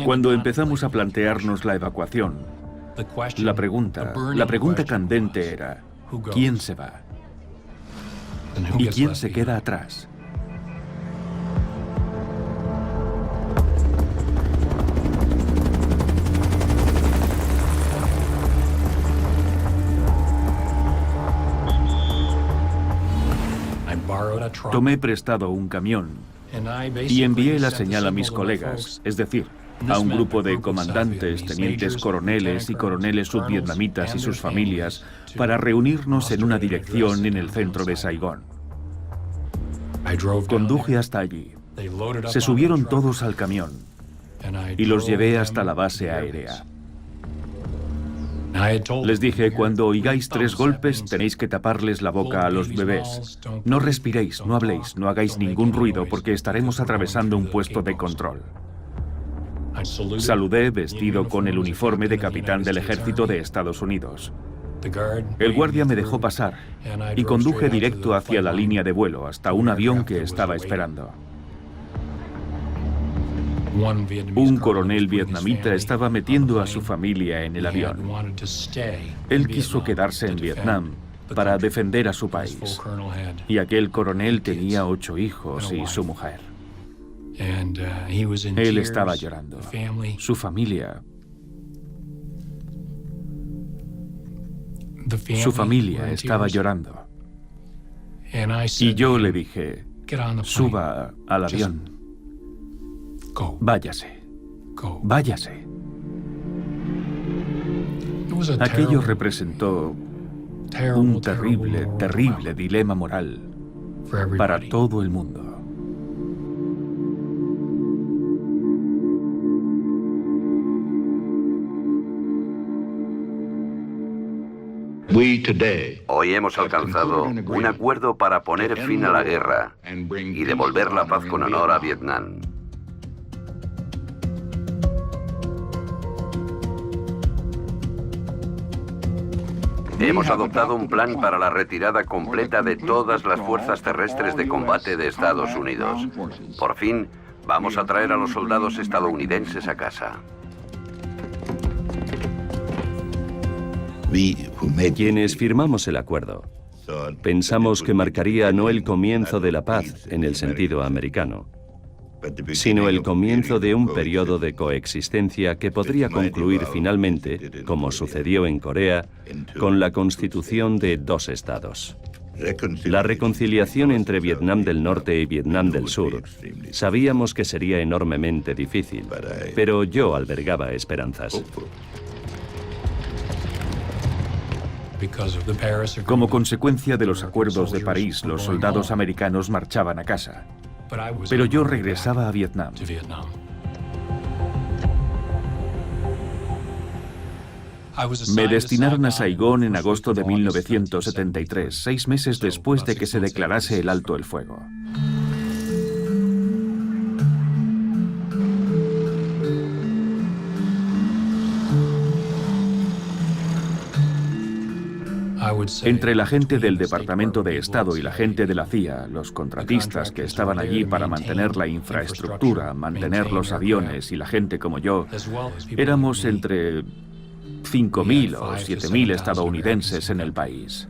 Cuando empezamos a plantearnos la evacuación, la pregunta candente era, ¿quién se va? ¿Y quién se queda atrás? Tomé prestado un camión y envié la señal a mis colegas, es decir, a un grupo de comandantes, tenientes coroneles y coroneles sudvietnamitas y sus familias para reunirnos en una dirección en el centro de Saigón. Conduje hasta allí. Se subieron todos al camión y los llevé hasta la base aérea. Les dije, cuando oigáis 3 golpes, tenéis que taparles la boca a los bebés. No respiréis, no habléis, no hagáis ningún ruido porque estaremos atravesando un puesto de control. Saludé vestido con el uniforme de capitán del ejército de Estados Unidos. El guardia me dejó pasar y conduje directo hacia la línea de vuelo hasta un avión que estaba esperando. Un coronel vietnamita estaba metiendo a su familia en el avión. Él quiso quedarse en Vietnam para defender a su país. Y aquel coronel tenía 8 hijos y su mujer. Él estaba llorando. Su familia estaba llorando. Y yo le dije, suba al avión. Váyase. Váyase. Aquello representó un terrible, terrible dilema moral para todo el mundo. Hoy hemos alcanzado un acuerdo para poner fin a la guerra y devolver la paz con honor a Vietnam. Hemos adoptado un plan para la retirada completa de todas las fuerzas terrestres de combate de Estados Unidos. Por fin, vamos a traer a los soldados estadounidenses a casa. Quienes firmamos el acuerdo, pensamos que marcaría no el comienzo de la paz en el sentido americano, sino el comienzo de un periodo de coexistencia que podría concluir finalmente, como sucedió en Corea, con la constitución de 2 estados. La reconciliación entre Vietnam del Norte y Vietnam del Sur sabíamos que sería enormemente difícil, pero yo albergaba esperanzas. Como consecuencia de los acuerdos de París, los soldados americanos marchaban a casa. Pero yo regresaba a Vietnam. Me destinaron a Saigón en agosto de 1973, 6 meses después de que se declarase el alto el fuego. Entre la gente del Departamento de Estado y la gente de la CIA, los contratistas que estaban allí para mantener la infraestructura, mantener los aviones y la gente como yo, éramos entre 5.000 o 7.000 estadounidenses en el país.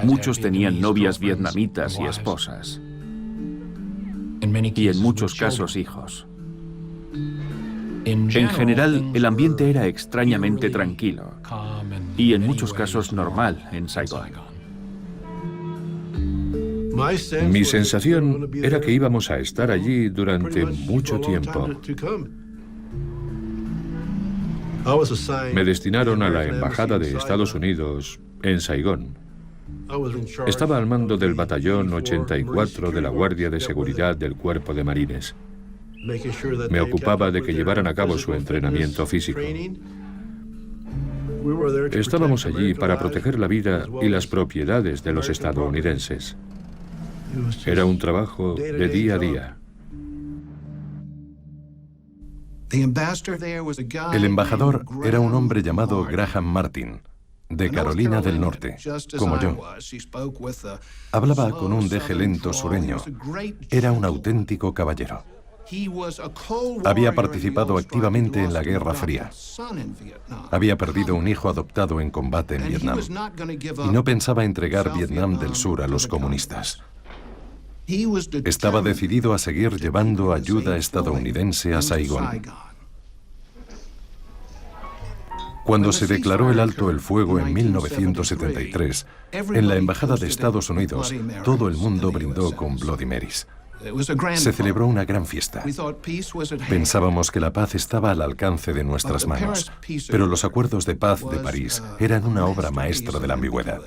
Muchos tenían novias vietnamitas y esposas, y en muchos casos hijos. En general, el ambiente era extrañamente tranquilo y en muchos casos normal en Saigón. Mi sensación era que íbamos a estar allí durante mucho tiempo. Me destinaron a la Embajada de Estados Unidos en Saigón. Estaba al mando del Batallón 84 de la Guardia de Seguridad del Cuerpo de Marines. Me ocupaba de que llevaran a cabo su entrenamiento físico. Estábamos allí para proteger la vida y las propiedades de los estadounidenses. Era un trabajo de día a día. El embajador era un hombre llamado Graham Martin, de Carolina del Norte, como yo. Hablaba con un deje lento sureño. Era un auténtico caballero. Había participado activamente en la Guerra Fría. Había perdido un hijo adoptado en combate en Vietnam y no pensaba entregar Vietnam del Sur a los comunistas. Estaba decidido a seguir llevando ayuda estadounidense a Saigón. Cuando se declaró el alto el fuego en 1973, en la Embajada de Estados Unidos, todo el mundo brindó con Bloody Marys. Se celebró una gran fiesta. Pensábamos que la paz estaba al alcance de nuestras manos, pero los acuerdos de paz de París eran una obra maestra de la ambigüedad.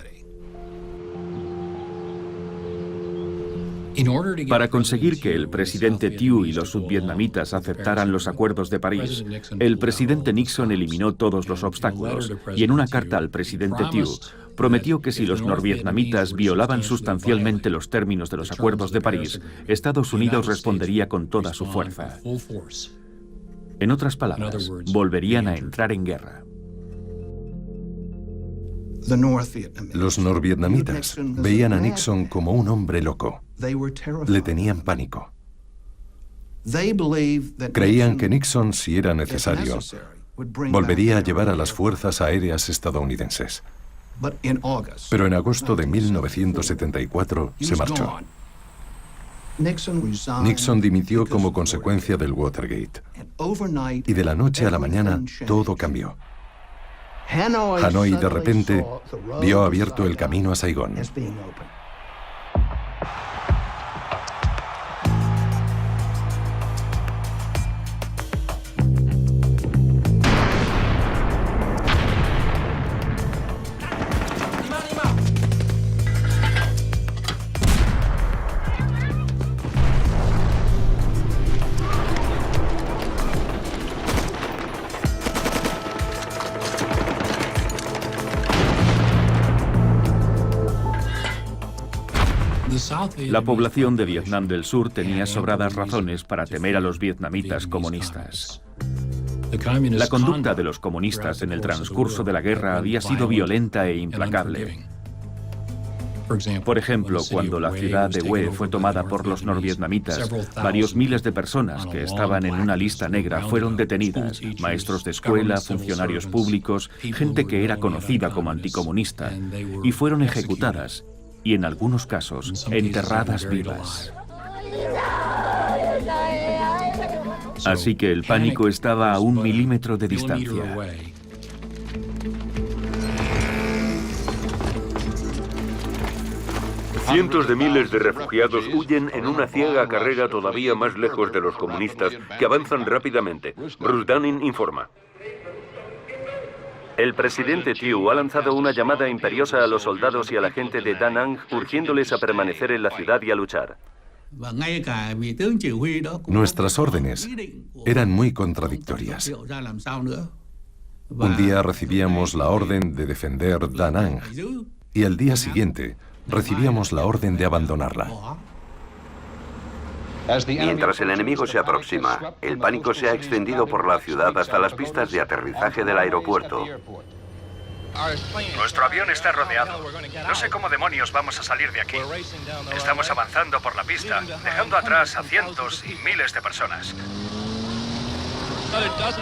Para conseguir que el presidente Thieu y los sudvietnamitas aceptaran los acuerdos de París, el presidente Nixon eliminó todos los obstáculos y en una carta al presidente Thieu prometió que si los norvietnamitas violaban sustancialmente los términos de los acuerdos de París, Estados Unidos respondería con toda su fuerza. En otras palabras, volverían a entrar en guerra. Los norvietnamitas veían a Nixon como un hombre loco. Le tenían pánico. Creían que Nixon, si era necesario, volvería a llevar a las fuerzas aéreas estadounidenses. Pero en agosto de 1974 se marchó. Nixon dimitió como consecuencia del Watergate. Y de la noche a la mañana todo cambió. Hanoi de repente vio abierto el camino a Saigón. La población de Vietnam del Sur tenía sobradas razones para temer a los vietnamitas comunistas. La conducta de los comunistas en el transcurso de la guerra había sido violenta e implacable. Por ejemplo, cuando la ciudad de Hue fue tomada por los norvietnamitas, varios miles de personas que estaban en una lista negra fueron detenidas, maestros de escuela, funcionarios públicos, gente que era conocida como anticomunista, y fueron ejecutadas, y en algunos casos, enterradas vivas. Así que el pánico estaba a 1 milímetro de distancia. Cientos de miles de refugiados huyen en una ciega carrera todavía más lejos de los comunistas, que avanzan rápidamente. Bruce Dunning informa. El presidente Thieu ha lanzado una llamada imperiosa a los soldados y a la gente de Da Nang, urgiéndoles a permanecer en la ciudad y a luchar. Nuestras órdenes eran muy contradictorias. Un día recibíamos la orden de defender Da Nang y al día siguiente recibíamos la orden de abandonarla. Mientras el enemigo se aproxima, el pánico se ha extendido por la ciudad hasta las pistas de aterrizaje del aeropuerto. Nuestro avión está rodeado. No sé cómo demonios vamos a salir de aquí. Estamos avanzando por la pista, dejando atrás a cientos y miles de personas.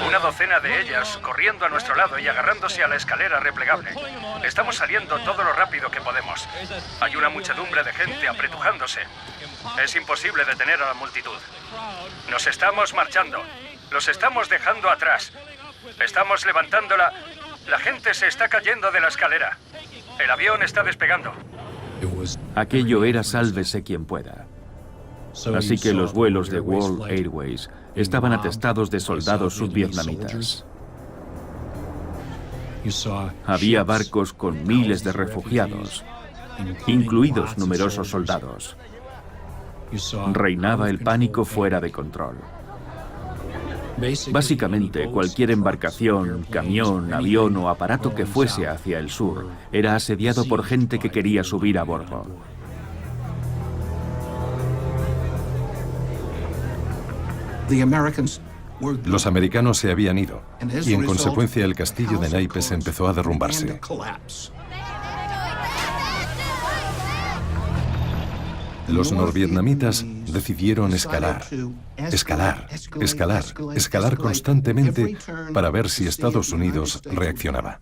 Una docena de ellas corriendo a nuestro lado y agarrándose a la escalera replegable. Estamos saliendo todo lo rápido que podemos. Hay una muchedumbre de gente apretujándose. Es imposible detener a la multitud. Nos estamos marchando. Los estamos dejando atrás. Estamos levantándola. La gente se está cayendo de la escalera. El avión está despegando. Aquello era sálvese quien pueda. Así que los vuelos de World Airways estaban atestados de soldados sudvietnamitas. Había barcos con miles de refugiados, incluidos numerosos soldados. Reinaba el pánico fuera de control. Básicamente, cualquier embarcación, camión, avión o aparato que fuese hacia el sur era asediado por gente que quería subir a bordo. Los americanos se habían ido y en consecuencia el castillo de naipes empezó a derrumbarse. Los norvietnamitas decidieron escalar constantemente para ver si Estados Unidos reaccionaba.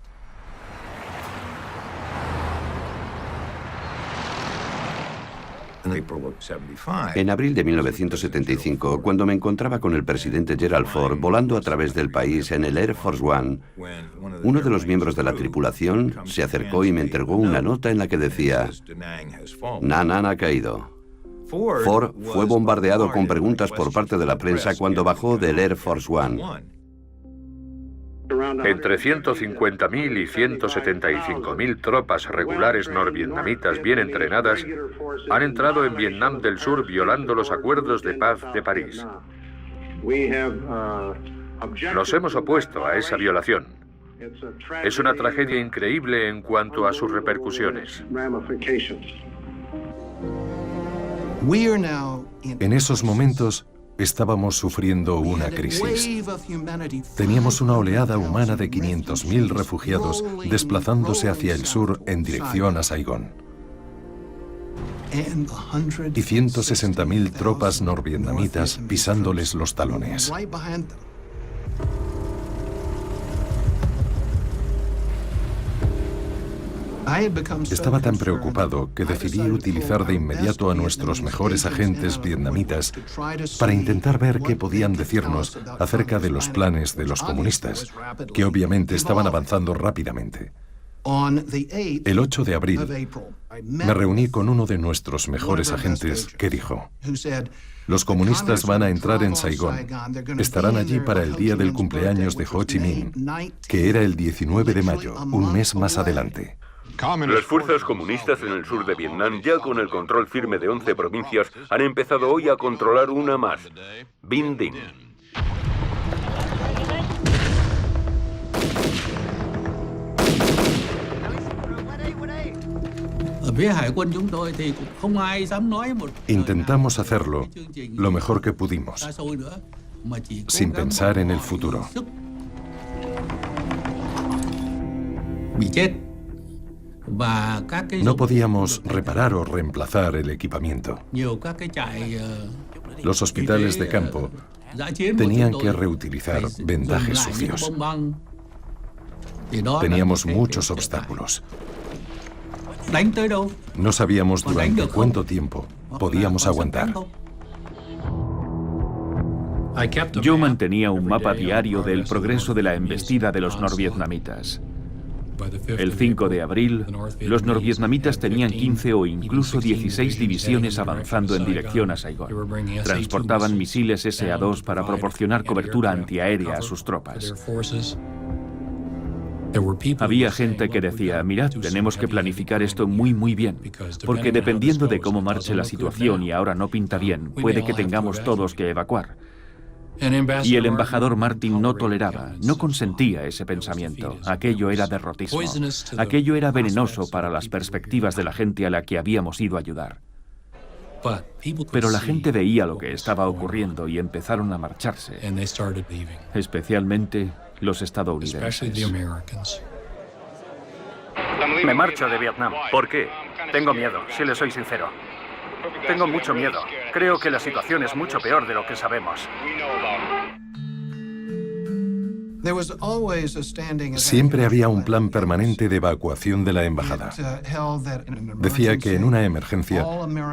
En abril de 1975, cuando me encontraba con el presidente Gerald Ford volando a través del país en el Air Force One, uno de los miembros de la tripulación se acercó y me entregó una nota en la que decía: Da Nang ha caído. Ford fue bombardeado con preguntas por parte de la prensa cuando bajó del Air Force One. Entre 150.000 y 175.000 tropas regulares norvietnamitas bien entrenadas han entrado en Vietnam del Sur violando los acuerdos de paz de París. Nos hemos opuesto a esa violación. Es una tragedia increíble en cuanto a sus repercusiones. En esos momentos estábamos sufriendo una crisis. Teníamos una oleada humana de 500.000 refugiados desplazándose hacia el sur en dirección a Saigón. Y 160.000 tropas norvietnamitas pisándoles los talones. Estaba tan preocupado que decidí utilizar de inmediato a nuestros mejores agentes vietnamitas para intentar ver qué podían decirnos acerca de los planes de los comunistas, que obviamente estaban avanzando rápidamente. El 8 de abril me reuní con uno de nuestros mejores agentes que dijo: los comunistas van a entrar en Saigón. Estarán allí para el día del cumpleaños de Ho Chi Minh, que era el 19 de mayo, un mes más adelante. Las fuerzas comunistas en el sur de Vietnam, ya con el control firme de 11 provincias, han empezado hoy a controlar una más, Binh Dinh. Intentamos hacerlo lo mejor que pudimos, sin pensar en el futuro. No podíamos reparar o reemplazar el equipamiento. Los hospitales de campo tenían que reutilizar vendajes sucios. Teníamos muchos obstáculos. No sabíamos durante cuánto tiempo podíamos aguantar. Yo mantenía un mapa diario del progreso de la embestida de los norvietnamitas. El 5 de abril, los norvietnamitas tenían 15 o incluso 16 divisiones avanzando en dirección a Saigón. Transportaban misiles SA-2 para proporcionar cobertura antiaérea a sus tropas. Había gente que decía: mirad, tenemos que planificar esto muy bien, porque dependiendo de cómo marche la situación y ahora no pinta bien, puede que tengamos todos que evacuar. Y el embajador Martin no toleraba, no consentía ese pensamiento. Aquello era derrotismo. Aquello era venenoso para las perspectivas de la gente a la que habíamos ido a ayudar. Pero la gente veía lo que estaba ocurriendo y empezaron a marcharse, especialmente los estadounidenses. Me marcho de Vietnam. ¿Por qué? Tengo miedo, si le soy sincero. Tengo mucho miedo. Creo que la situación es mucho peor de lo que sabemos. Siempre había un plan permanente de evacuación de la embajada. Decía que en una emergencia,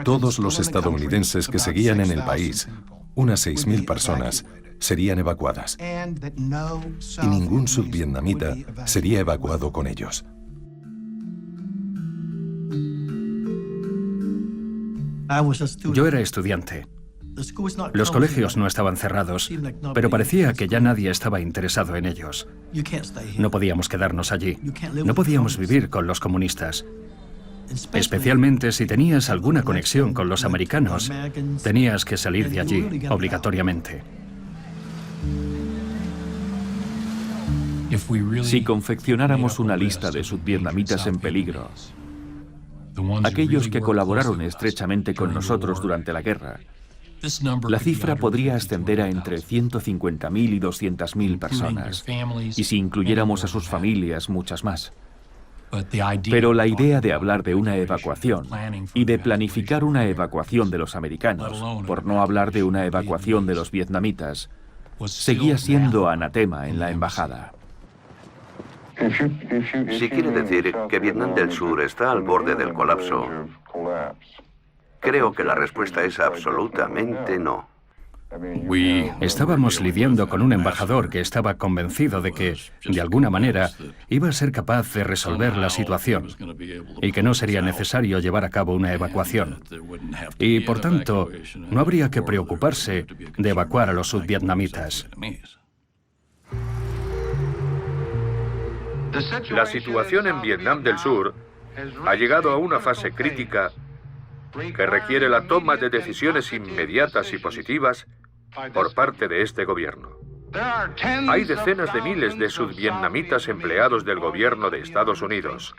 todos los estadounidenses que seguían en el país, unas 6.000 personas, serían evacuadas. Y ningún subvietnamita sería evacuado con ellos. Yo era estudiante. Los colegios no estaban cerrados, pero parecía que ya nadie estaba interesado en ellos. No podíamos quedarnos allí. No podíamos vivir con los comunistas. Especialmente si tenías alguna conexión con los americanos, tenías que salir de allí, obligatoriamente. Si confeccionáramos una lista de subvietnamitas en peligro, aquellos que colaboraron estrechamente con nosotros durante la guerra, la cifra podría ascender a entre 150.000 y 200.000 personas, y si incluyéramos a sus familias, muchas más. Pero la idea de hablar de una evacuación y de planificar una evacuación de los americanos, por no hablar de una evacuación de los vietnamitas, seguía siendo anatema en la embajada. Si quiere decir que Vietnam del Sur está al borde del colapso, creo que la respuesta es absolutamente no. Estábamos lidiando con un embajador que estaba convencido de que, de alguna manera, iba a ser capaz de resolver la situación y que no sería necesario llevar a cabo una evacuación. Y, por tanto, no habría que preocuparse de evacuar a los sudvietnamitas. La situación en Vietnam del Sur ha llegado a una fase crítica que requiere la toma de decisiones inmediatas y positivas por parte de este gobierno. Hay decenas de miles de sudvietnamitas empleados del gobierno de Estados Unidos,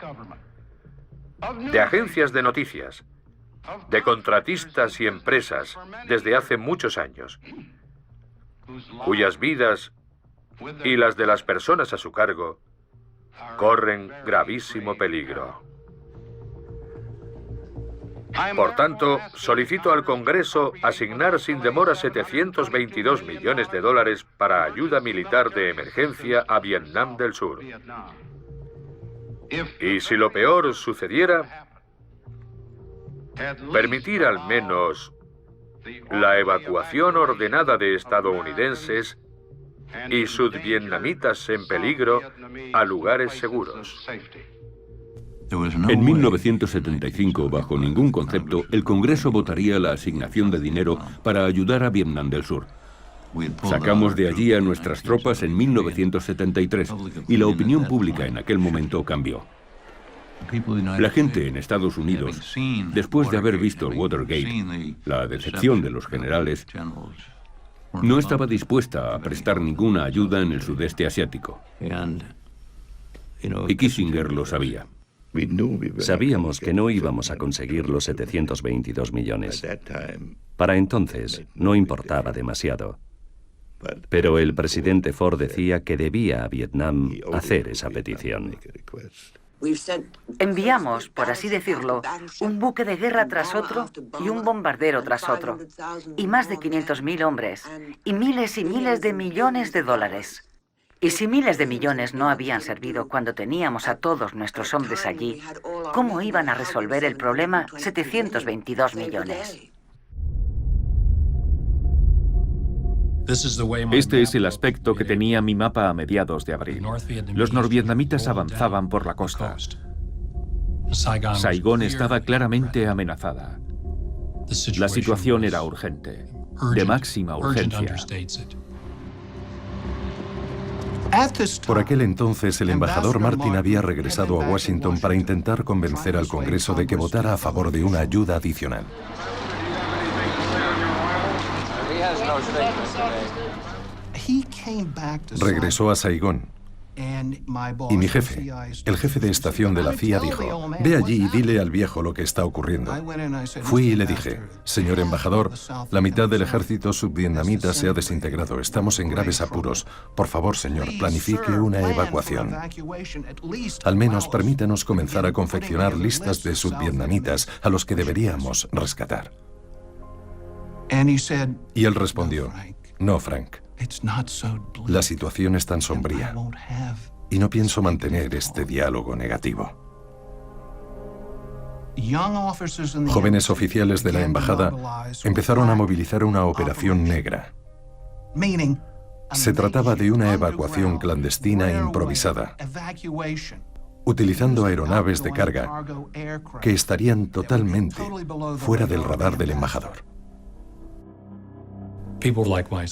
de agencias de noticias, de contratistas y empresas desde hace muchos años, cuyas vidas y las de las personas a su cargo corren gravísimo peligro. Por tanto, solicito al Congreso asignar sin demora 722 millones de dólares para ayuda militar de emergencia a Vietnam del Sur. Y si lo peor sucediera, permitir al menos la evacuación ordenada de estadounidenses y sudvietnamitas en peligro a lugares seguros. En 1975, bajo ningún concepto, el Congreso votaría la asignación de dinero para ayudar a Vietnam del Sur. Sacamos de allí a nuestras tropas en 1973 y la opinión pública en aquel momento cambió. La gente en Estados Unidos, después de haber visto Watergate, la decepción de los generales, no estaba dispuesta a prestar ninguna ayuda en el sudeste asiático. Y Kissinger lo sabía. Sabíamos que no íbamos a conseguir los 722 millones. Para entonces no importaba demasiado. Pero el presidente Ford decía que debía a Vietnam hacer esa petición. Enviamos, por así decirlo, un buque de guerra tras otro y un bombardero tras otro, y más de 500.000 hombres, y miles de millones de dólares. Y si miles de millones no habían servido cuando teníamos a todos nuestros hombres allí, ¿cómo iban a resolver el problema 722 millones? Este es el aspecto que tenía mi mapa a mediados de abril. Los norvietnamitas avanzaban por la costa. Saigón estaba claramente amenazada. La situación era urgente, de máxima urgencia. Por aquel entonces, el embajador Martin había regresado a Washington para intentar convencer al Congreso de que votara a favor de una ayuda adicional. Regresó a Saigón. Y mi jefe, el jefe de estación de la CIA, dijo: ve allí y dile al viejo lo que está ocurriendo. Fui y le dije: señor embajador, la mitad del ejército subvietnamita se ha desintegrado. Estamos en graves apuros. Por favor, señor, planifique una evacuación. Al menos permítanos comenzar a confeccionar listas de subvietnamitas a los que deberíamos rescatar. Y él respondió: no, Frank. La situación es tan sombría y no pienso mantener este diálogo negativo. Jóvenes oficiales de la embajada empezaron a movilizar una operación negra. Se trataba de una evacuación clandestina improvisada, utilizando aeronaves de carga que estarían totalmente fuera del radar del embajador.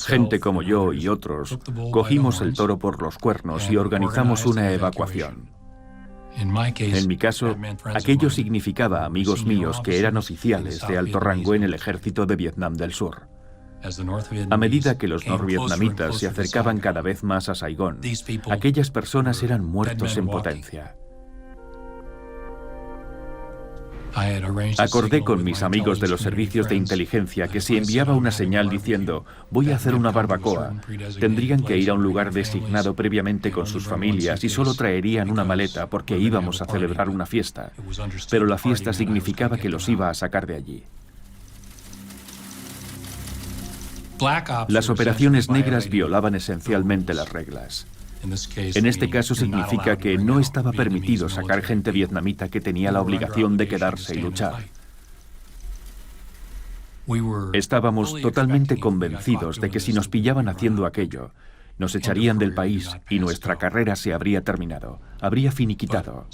Gente como yo y otros cogimos el toro por los cuernos y organizamos una evacuación. En mi caso, aquello significaba amigos míos que eran oficiales de alto rango en el ejército de Vietnam del Sur. A medida que los norvietnamitas se acercaban cada vez más a Saigón, aquellas personas eran muertos en potencia. Acordé con mis amigos de los servicios de inteligencia que si enviaba una señal diciendo voy a hacer una barbacoa, tendrían que ir a un lugar designado previamente con sus familias y solo traerían una maleta porque íbamos a celebrar una fiesta. Pero la fiesta significaba que los iba a sacar de allí. Las operaciones negras violaban esencialmente las reglas. En este caso significa que no estaba permitido sacar gente vietnamita que tenía la obligación de quedarse y luchar. Estábamos totalmente convencidos de que si nos pillaban haciendo aquello, nos echarían del país y nuestra carrera se habría terminado, habría finiquitado.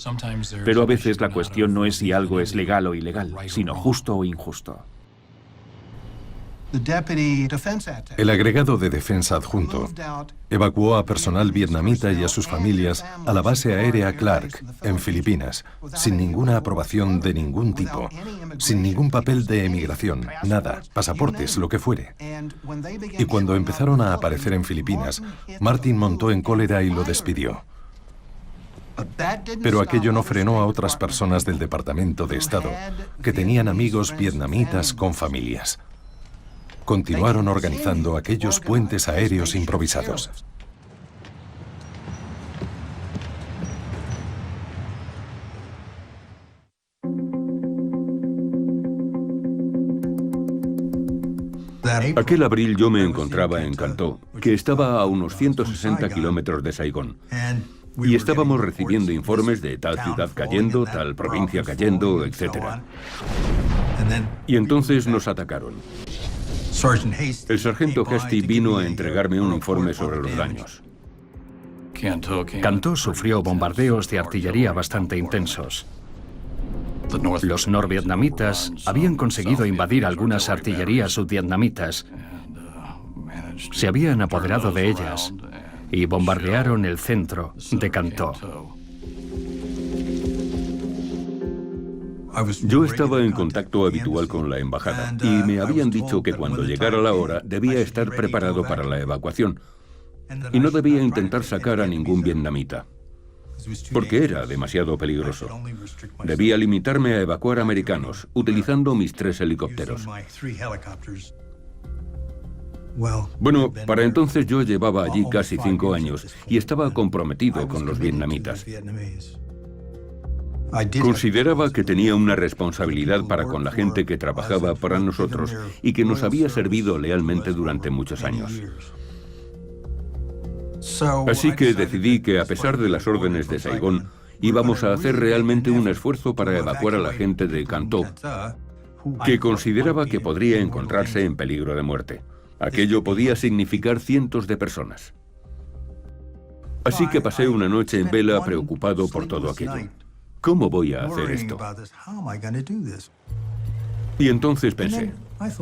Pero a veces la cuestión no es si algo es legal o ilegal, sino justo o injusto. El agregado de defensa adjunto evacuó a personal vietnamita y a sus familias a la base aérea Clark, en Filipinas, sin ninguna aprobación de ningún tipo, sin ningún papel de emigración, nada, pasaportes, lo que fuere. Y cuando empezaron a aparecer en Filipinas, Martin montó en cólera y lo despidió. Pero aquello no frenó a otras personas del Departamento de Estado que tenían amigos vietnamitas con familias. Continuaron organizando aquellos puentes aéreos improvisados. Aquel abril yo me encontraba en Cantó, que estaba a unos 160 kilómetros de Saigón. Y estábamos recibiendo informes de tal ciudad cayendo, tal provincia cayendo, etc. Y entonces nos atacaron. El sargento Hasty vino a entregarme un informe sobre los daños. Cantó sufrió bombardeos de artillería bastante intensos. Los norvietnamitas habían conseguido invadir algunas artillerías sudvietnamitas. Se habían apoderado de ellas y bombardearon el centro de Cantó. Yo estaba en contacto habitual con la embajada y me habían dicho que cuando llegara la hora debía estar preparado para la evacuación y no debía intentar sacar a ningún vietnamita, porque era demasiado peligroso. Debía limitarme a evacuar americanos utilizando mis 3 helicópteros. Bueno, para entonces yo llevaba allí casi 5 años y estaba comprometido con los vietnamitas. Consideraba que tenía una responsabilidad para con la gente que trabajaba para nosotros y que nos había servido lealmente durante muchos años. Así que decidí que, a pesar de las órdenes de Saigón, íbamos a hacer realmente un esfuerzo para evacuar a la gente de Cantó, que consideraba que podría encontrarse en peligro de muerte. Aquello podía significar cientos de personas. Así que pasé una noche en vela preocupado por todo aquello. ¿Cómo voy a hacer esto? Y entonces pensé,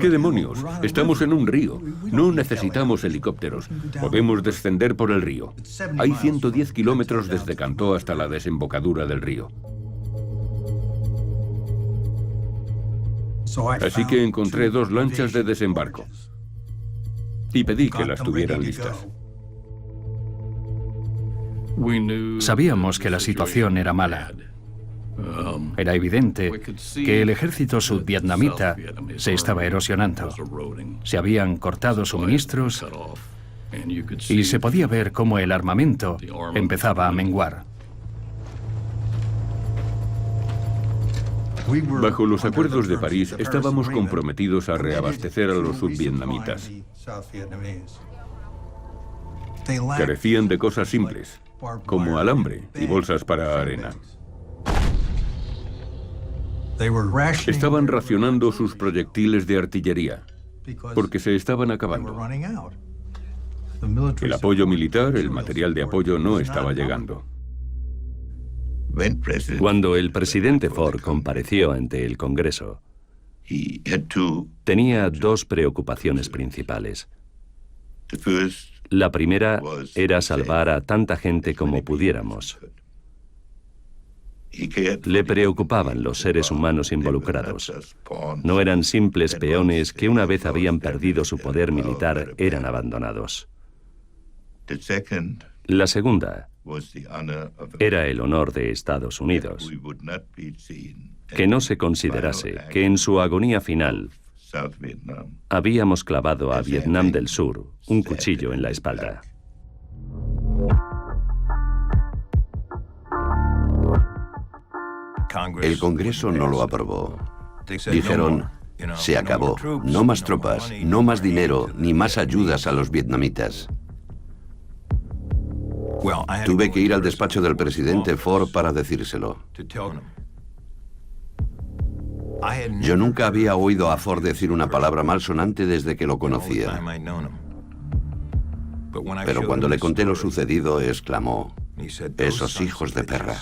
¿qué demonios? Estamos en un río. No necesitamos helicópteros. Podemos descender por el río. Hay 110 kilómetros desde Cantó hasta la desembocadura del río. Así que encontré 2 lanchas de desembarco y pedí que las tuvieran listas. Sabíamos que la situación era mala. Era evidente que el ejército sudvietnamita se estaba erosionando. Se habían cortado suministros y se podía ver cómo el armamento empezaba a menguar. Bajo los acuerdos de París estábamos comprometidos a reabastecer a los sudvietnamitas. Carecían de cosas simples, como alambre y bolsas para arena. Estaban racionando sus proyectiles de artillería, porque se estaban acabando. El apoyo militar, el material de apoyo no estaba llegando. Cuando el presidente Ford compareció ante el Congreso, tenía 2 preocupaciones principales. La primera era salvar a tanta gente como pudiéramos. Le preocupaban los seres humanos involucrados. No eran simples peones que una vez habían perdido su poder militar, eran abandonados. La segunda Era el honor de Estados Unidos que no se considerase que en su agonía final habíamos clavado a Vietnam del Sur un cuchillo en la espalda. El Congreso no lo aprobó. Dijeron, se acabó, no más tropas, no más dinero, ni más ayudas a los vietnamitas. Tuve que ir al despacho del presidente Ford para decírselo. Yo nunca había oído a Ford decir una palabra malsonante desde que lo conocía. Pero cuando le conté lo sucedido, exclamó, esos hijos de perra.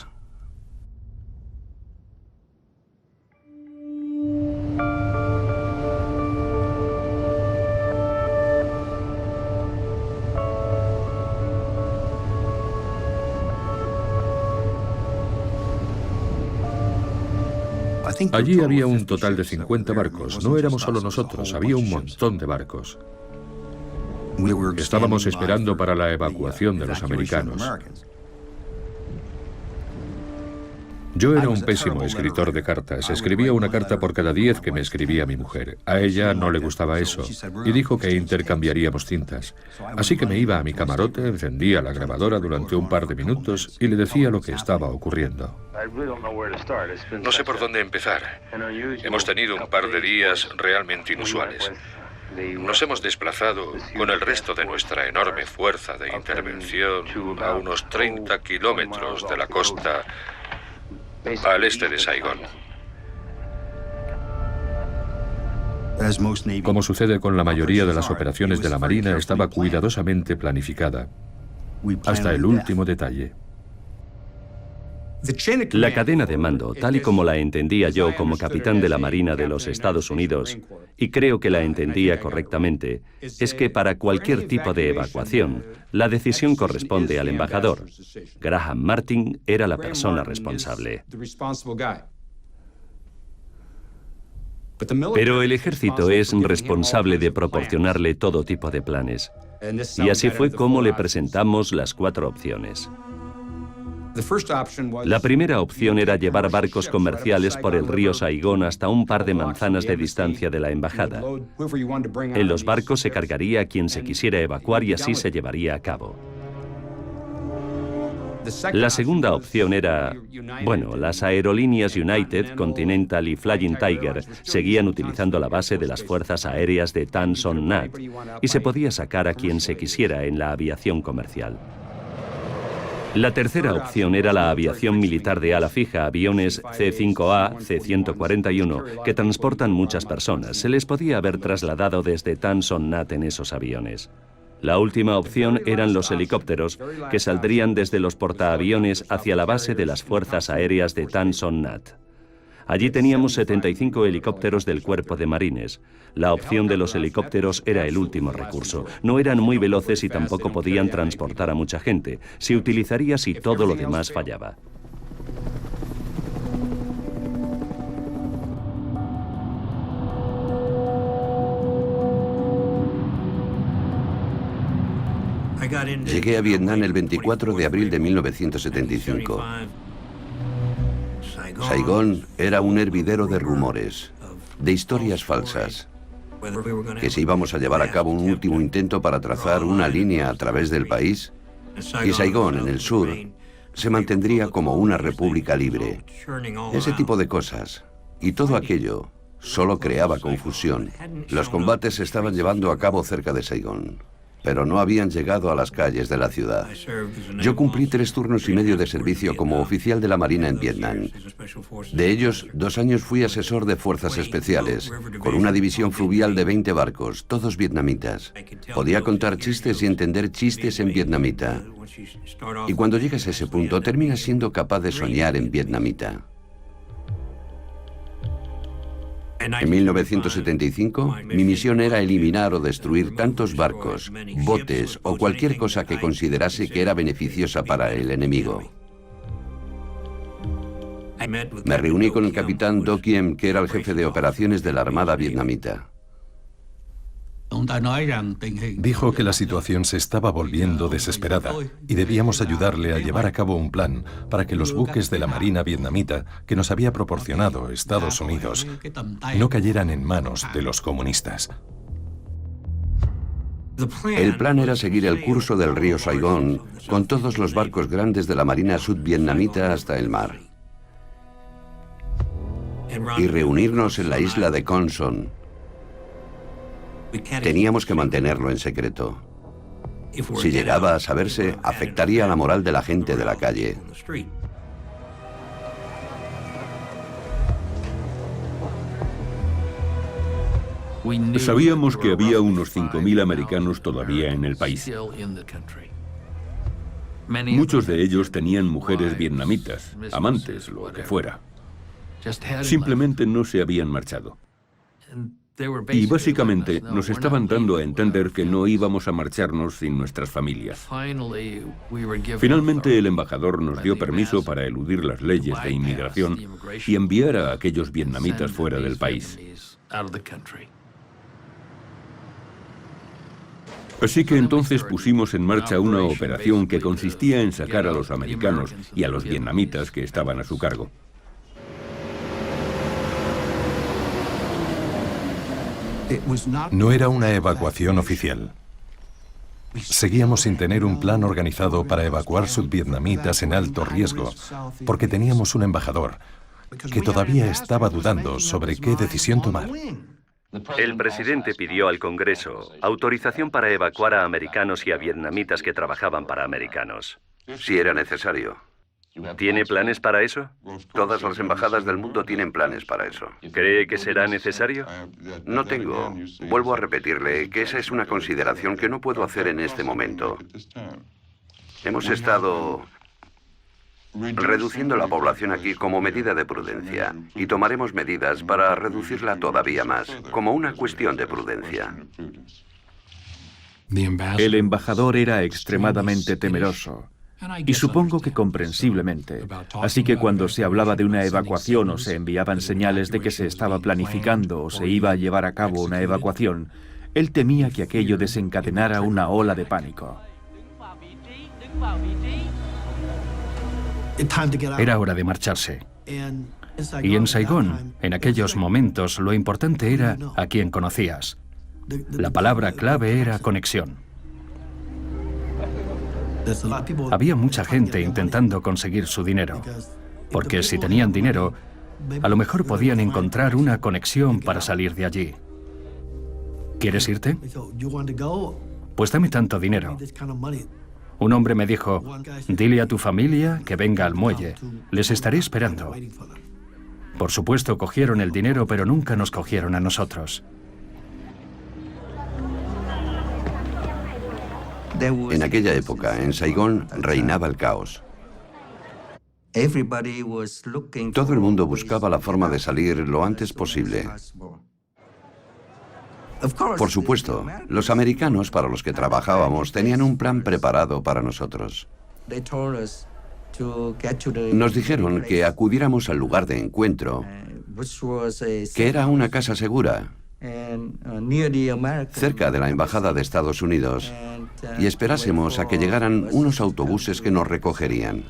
Allí había un total de 50 barcos. No éramos solo nosotros, había un montón de barcos. Estábamos esperando para la evacuación de los americanos. Yo era un pésimo escritor de cartas. Escribía una carta por cada 10 que me escribía mi mujer. A ella no le gustaba eso y dijo que intercambiaríamos cintas. Así que me iba a mi camarote, encendía la grabadora durante un par de minutos y le decía lo que estaba ocurriendo. No sé por dónde empezar. Hemos tenido un par de días realmente inusuales. Nos hemos desplazado con el resto de nuestra enorme fuerza de intervención a unos 30 kilómetros de la costa al este de Saigón. Como sucede con la mayoría de las operaciones de la Marina, estaba cuidadosamente planificada, hasta el último detalle. La cadena de mando, tal y como la entendía yo como capitán de la Marina de los Estados Unidos, y creo que la entendía correctamente, es que para cualquier tipo de evacuación, la decisión corresponde al embajador. Graham Martin era la persona responsable. Pero el ejército es responsable de proporcionarle todo tipo de planes. Y así fue como le presentamos las 4 opciones. La primera opción era llevar barcos comerciales por el río Saigón hasta un par de manzanas de distancia de la embajada. En los barcos se cargaría a quien se quisiera evacuar y así se llevaría a cabo. La segunda opción era, bueno, las aerolíneas United, Continental y Flying Tiger seguían utilizando la base de las fuerzas aéreas de Tan Son Nhat y se podía sacar a quien se quisiera en la aviación comercial. La tercera opción era la aviación militar de ala fija, aviones C-5A, C-141, que transportan muchas personas. Se les podía haber trasladado desde Tan Son Nhat en esos aviones. La última opción eran los helicópteros, que saldrían desde los portaaviones hacia la base de las fuerzas aéreas de Tan Son Nhat. Allí teníamos 75 helicópteros del Cuerpo de Marines. La opción de los helicópteros era el último recurso. No eran muy veloces y tampoco podían transportar a mucha gente. Se utilizaría si todo lo demás fallaba. Llegué a Vietnam el 24 de abril de 1975. Saigón era un hervidero de rumores, de historias falsas, que si íbamos a llevar a cabo un último intento para trazar una línea a través del país, y Saigón, en el sur, se mantendría como una república libre. Ese tipo de cosas. Y todo aquello solo creaba confusión. Los combates se estaban llevando a cabo cerca de Saigón, pero no habían llegado a las calles de la ciudad. Yo cumplí 3 turnos y medio de servicio como oficial de la Marina en Vietnam. De ellos, 2 años fui asesor de fuerzas especiales, con una división fluvial de 20 barcos, todos vietnamitas. Podía contar chistes y entender chistes en vietnamita. Y cuando llegas a ese punto, terminas siendo capaz de soñar en vietnamita. En 1975, mi misión era eliminar o destruir tantos barcos, botes o cualquier cosa que considerase que era beneficiosa para el enemigo. Me reuní con el capitán Do Kiem, que era el jefe de operaciones de la Armada vietnamita. Dijo que la situación se estaba volviendo desesperada y debíamos ayudarle a llevar a cabo un plan para que los buques de la Marina vietnamita que nos había proporcionado Estados Unidos no cayeran en manos de los comunistas. El plan era seguir el curso del río Saigón con todos los barcos grandes de la Marina sudvietnamita hasta el mar y reunirnos en la isla de Con Son. Teníamos que mantenerlo en secreto. Si llegaba a saberse, afectaría la moral de la gente de la calle. Sabíamos que había unos 5.000 americanos todavía en el país. Muchos de ellos tenían mujeres vietnamitas, amantes, lo que fuera. Simplemente no se habían marchado. Y básicamente nos estaban dando a entender que no íbamos a marcharnos sin nuestras familias. Finalmente el embajador nos dio permiso para eludir las leyes de inmigración y enviar a aquellos vietnamitas fuera del país. Así que entonces pusimos en marcha una operación que consistía en sacar a los americanos y a los vietnamitas que estaban a su cargo. No era una evacuación oficial. Seguíamos sin tener un plan organizado para evacuar sudvietnamitas en alto riesgo, porque teníamos un embajador que todavía estaba dudando sobre qué decisión tomar. El presidente pidió al Congreso autorización para evacuar a americanos y a vietnamitas que trabajaban para americanos. Si era necesario. ¿Tiene planes para eso? Todas las embajadas del mundo tienen planes para eso. ¿Cree que será necesario? No tengo. Vuelvo a repetirle que esa es una consideración que no puedo hacer en este momento. Hemos estado reduciendo la población aquí como medida de prudencia y tomaremos medidas para reducirla todavía más, como una cuestión de prudencia. El embajador era extremadamente temeroso. Y supongo que comprensiblemente. Así que cuando se hablaba de una evacuación o se enviaban señales de que se estaba planificando o se iba a llevar a cabo una evacuación, él temía que aquello desencadenara una ola de pánico. Era hora de marcharse. Y en Saigón, en aquellos momentos, lo importante era a quien conocías. La palabra clave era conexión. Había mucha gente intentando conseguir su dinero, porque si tenían dinero, a lo mejor podían encontrar una conexión para salir de allí. ¿Quieres irte? Pues dame tanto dinero. Un hombre me dijo, dile a tu familia que venga al muelle, les estaré esperando. Por supuesto, cogieron el dinero, pero nunca nos cogieron a nosotros. En aquella época, en Saigón, reinaba el caos. Todo el mundo buscaba la forma de salir lo antes posible. Por supuesto, los americanos para los que trabajábamos tenían un plan preparado para nosotros. Nos dijeron que acudiéramos al lugar de encuentro, que era una casa segura, cerca de la Embajada de Estados Unidos, y esperásemos a que llegaran unos autobuses que nos recogerían.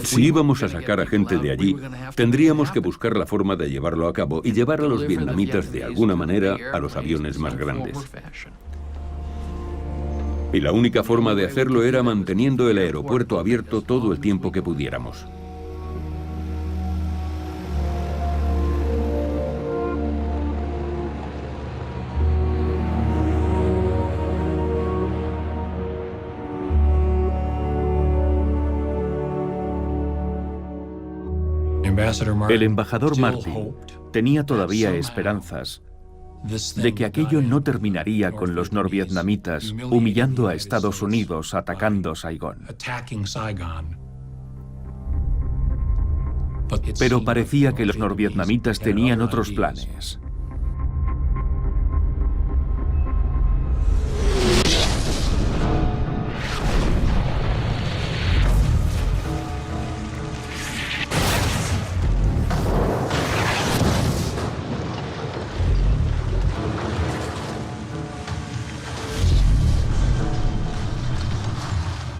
Si íbamos a sacar a gente de allí, tendríamos que buscar la forma de llevarlo a cabo y llevar a los vietnamitas de alguna manera a los aviones más grandes. Y la única forma de hacerlo era manteniendo el aeropuerto abierto todo el tiempo que pudiéramos. El embajador Martin tenía todavía esperanzas de que aquello no terminaría con los norvietnamitas humillando a Estados Unidos atacando Saigón. Pero parecía que los norvietnamitas tenían otros planes.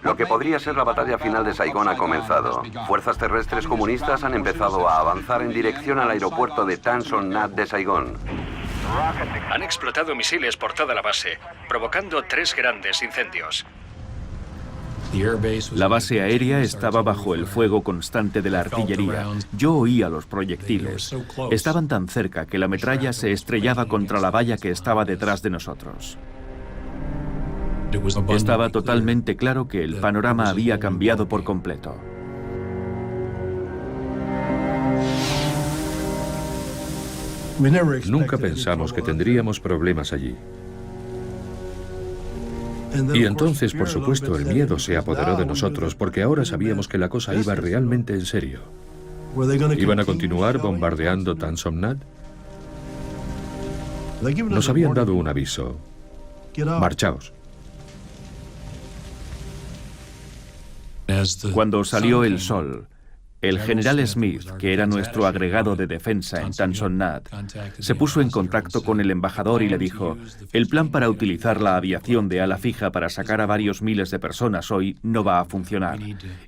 Lo que podría ser la batalla final de Saigón ha comenzado. Fuerzas terrestres comunistas han empezado a avanzar en dirección al aeropuerto de Tan Son Nhat de Saigón. Han explotado misiles por toda la base, provocando 3 grandes incendios. La base aérea estaba bajo el fuego constante de la artillería. Yo oía los proyectiles. Estaban tan cerca que la metralla se estrellaba contra la valla que estaba detrás de nosotros. Estaba totalmente claro que el panorama había cambiado por completo. Nunca pensamos que tendríamos problemas allí. Y entonces, por supuesto, el miedo se apoderó de nosotros porque ahora sabíamos que la cosa iba realmente en serio. ¿Iban a continuar bombardeando Tan Son Nhat? Nos habían dado un aviso. Marchaos. Cuando salió el sol, el general Smith, que era nuestro agregado de defensa en Tan Son Nhat, se puso en contacto con el embajador y le dijo: el plan para utilizar la aviación de ala fija para sacar a varios miles de personas hoy no va a funcionar,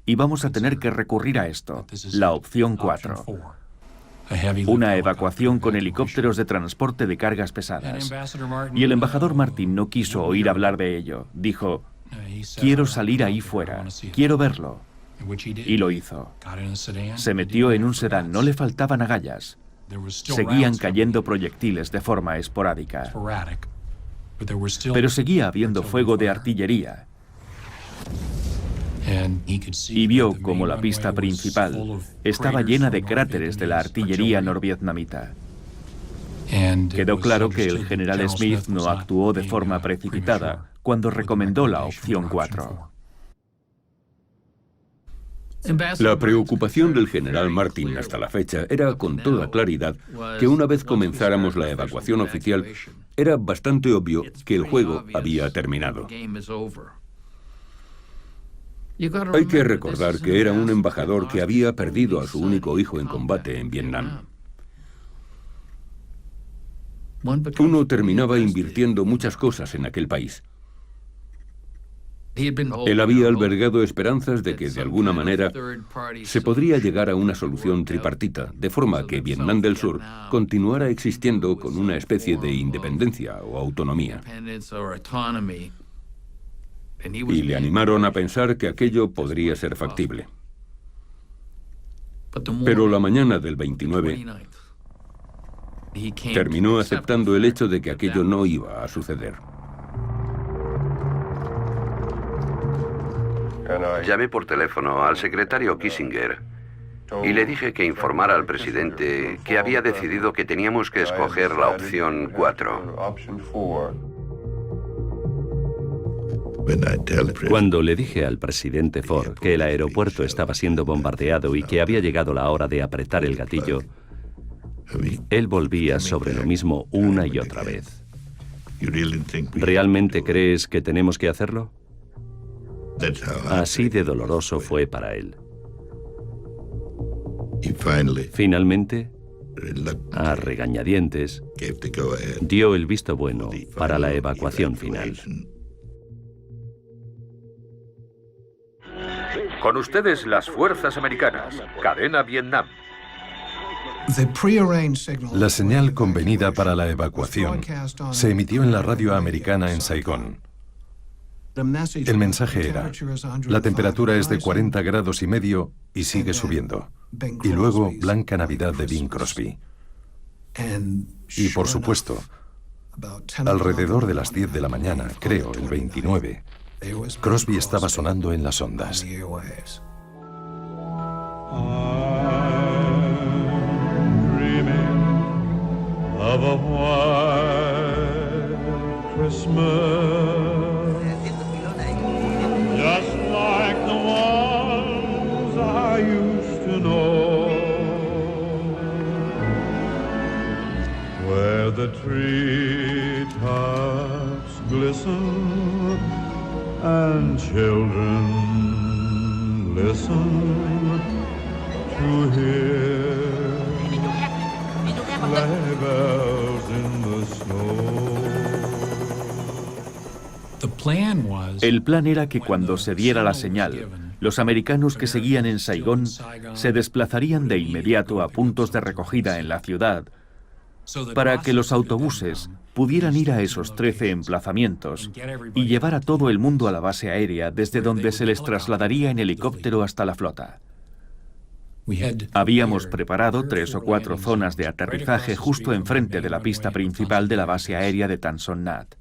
y vamos a tener que recurrir a esto, la opción 4. Una evacuación con helicópteros de transporte de cargas pesadas. Y el embajador Martin no quiso oír hablar de ello. Dijo: quiero salir ahí fuera, quiero verlo. Y lo hizo. Se metió en un sedán, no le faltaban agallas. Seguían cayendo proyectiles de forma esporádica. Pero seguía habiendo fuego de artillería. Y vio como la pista principal estaba llena de cráteres de la artillería norvietnamita. Quedó claro que el general Smith no actuó de forma precipitada cuando recomendó la opción 4. La preocupación del general Martin hasta la fecha era con toda claridad que una vez comenzáramos la evacuación oficial, era bastante obvio que el juego había terminado. Hay que recordar que era un embajador que había perdido a su único hijo en combate en Vietnam. Uno terminaba invirtiendo muchas cosas en aquel país. Él había albergado esperanzas de que, de alguna manera, se podría llegar a una solución tripartita, de forma que Vietnam del Sur continuara existiendo con una especie de independencia o autonomía. Y le animaron a pensar que aquello podría ser factible. Pero la mañana del 29 terminó aceptando el hecho de que aquello no iba a suceder. Llamé por teléfono al secretario Kissinger y le dije que informara al presidente que había decidido que teníamos que escoger la opción 4. Cuando le dije al presidente Ford que el aeropuerto estaba siendo bombardeado y que había llegado la hora de apretar el gatillo, él volvía sobre lo mismo una y otra vez. ¿Realmente crees que tenemos que hacerlo? Así de doloroso fue para él. Finalmente, a regañadientes, dio el visto bueno para la evacuación final. Con ustedes las fuerzas americanas. Cadena Vietnam. La señal convenida para la evacuación se emitió en la radio americana en Saigón. El mensaje era: la temperatura es de 40 grados y medio y sigue subiendo. Y luego Blanca Navidad de Bing Crosby. Y por supuesto, alrededor de las 10 de la mañana, creo, el 29, Crosby estaba sonando en las ondas. Of a white Christmas, just like the ones I used to know, where the treetops glisten and children listen to hear sleigh bells in the snow. El plan era que cuando se diera la señal, los americanos que seguían en Saigón se desplazarían de inmediato a puntos de recogida en la ciudad para que los autobuses pudieran ir a esos 13 emplazamientos y llevar a todo el mundo a la base aérea desde donde se les trasladaría en helicóptero hasta la flota. Habíamos preparado 3 o 4 zonas de aterrizaje justo enfrente de la pista principal de la base aérea de Tan Son Nhat.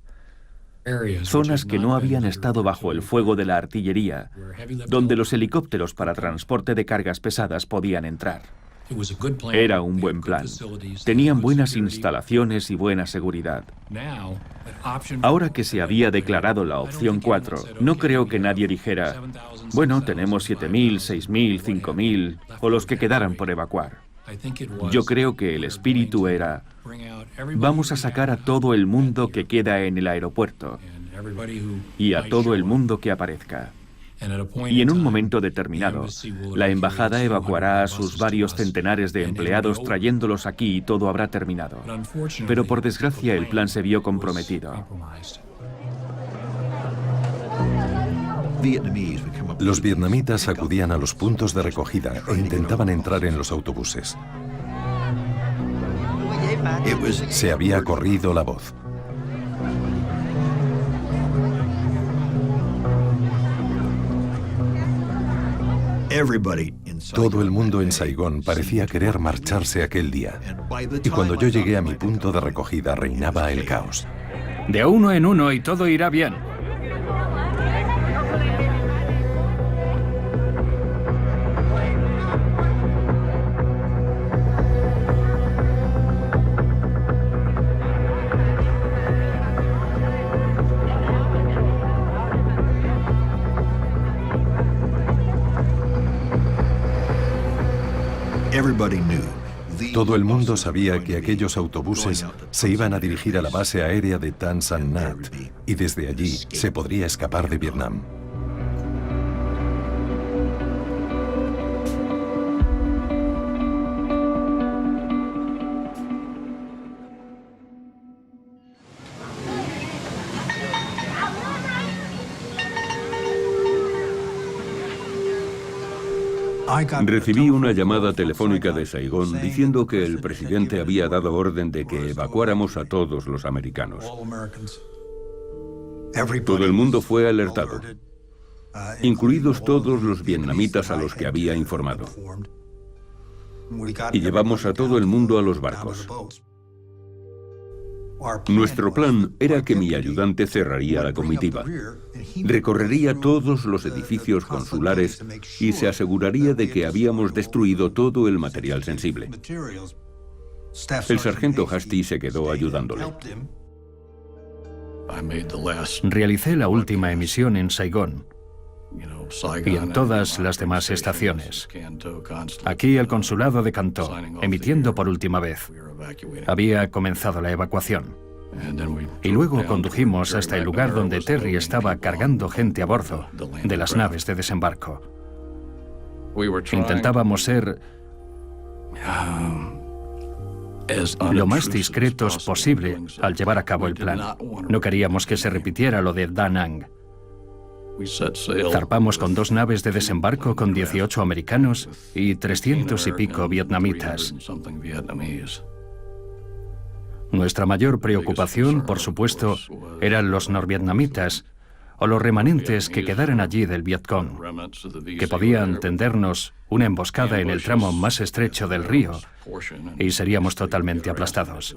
Zonas que no habían estado bajo el fuego de la artillería, donde los helicópteros para transporte de cargas pesadas podían entrar. Era un buen plan. Tenían buenas instalaciones y buena seguridad. Ahora que se había declarado la opción 4, no creo que nadie dijera, bueno, tenemos 7.000, 6.000, 5.000 o los que quedaran por evacuar. Yo creo que el espíritu era, vamos a sacar a todo el mundo que queda en el aeropuerto y a todo el mundo que aparezca. Y en un momento determinado, la embajada evacuará a sus varios centenares de empleados trayéndolos aquí y todo habrá terminado. Pero por desgracia el plan se vio comprometido. Los vietnamitas acudían a los puntos de recogida e intentaban entrar en los autobuses. Se había corrido la voz. Todo el mundo en Saigón parecía querer marcharse aquel día. Y cuando yo llegué a mi punto de recogida reinaba el caos. De uno en uno y todo irá bien. Todo el mundo sabía que aquellos autobuses se iban a dirigir a la base aérea de Tan Son Nhat y desde allí se podría escapar de Vietnam. Recibí una llamada telefónica de Saigón diciendo que el presidente había dado orden de que evacuáramos a todos los americanos. Todo el mundo fue alertado, incluidos todos los vietnamitas a los que había informado. Y llevamos a todo el mundo a los barcos. Nuestro plan era que mi ayudante cerraría la comitiva, recorrería todos los edificios consulares y se aseguraría de que habíamos destruido todo el material sensible. El sargento Hasty se quedó ayudándole. Realicé la última emisión en Saigón y en todas las demás estaciones. Aquí el consulado de Cantó, emitiendo por última vez. Había comenzado la evacuación. Y luego condujimos hasta el lugar donde Terry estaba cargando gente a bordo de las naves de desembarco. Intentábamos ser lo más discretos posible al llevar a cabo el plan. No queríamos que se repitiera lo de Da Nang. Zarpamos con 2 naves de desembarco con 18 americanos y 300 y pico vietnamitas. Nuestra mayor preocupación, por supuesto, eran los norvietnamitas o los remanentes que quedaran allí del Vietcong, que podían tendernos una emboscada en el tramo más estrecho del río y seríamos totalmente aplastados.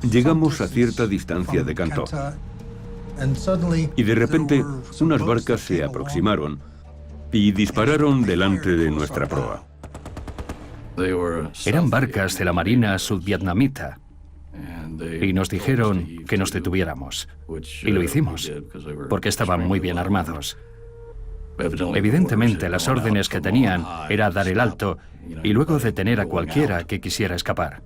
Llegamos a cierta distancia de Cantó y de repente unas barcas se aproximaron y dispararon delante de nuestra proa. Eran barcas de la Marina sudvietnamita y nos dijeron que nos detuviéramos. Y lo hicimos, porque estaban muy bien armados. Evidentemente, las órdenes que tenían era dar el alto y luego detener a cualquiera que quisiera escapar.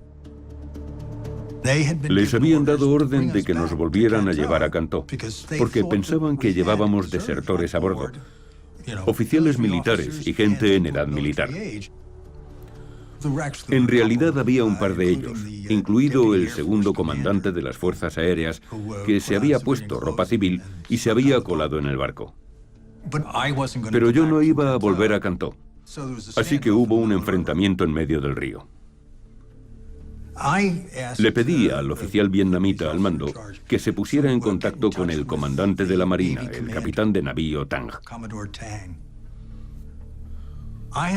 Les habían dado orden de que nos volvieran a llevar a Cantó, porque pensaban que llevábamos desertores a bordo, oficiales militares y gente en edad militar. En realidad había un par de ellos, incluido el segundo comandante de las Fuerzas Aéreas, que se había puesto ropa civil y se había colado en el barco. Pero yo no iba a volver a Cantó, así que hubo un enfrentamiento en medio del río. Le pedí al oficial vietnamita al mando que se pusiera en contacto con el comandante de la Marina, el capitán de navío Tang.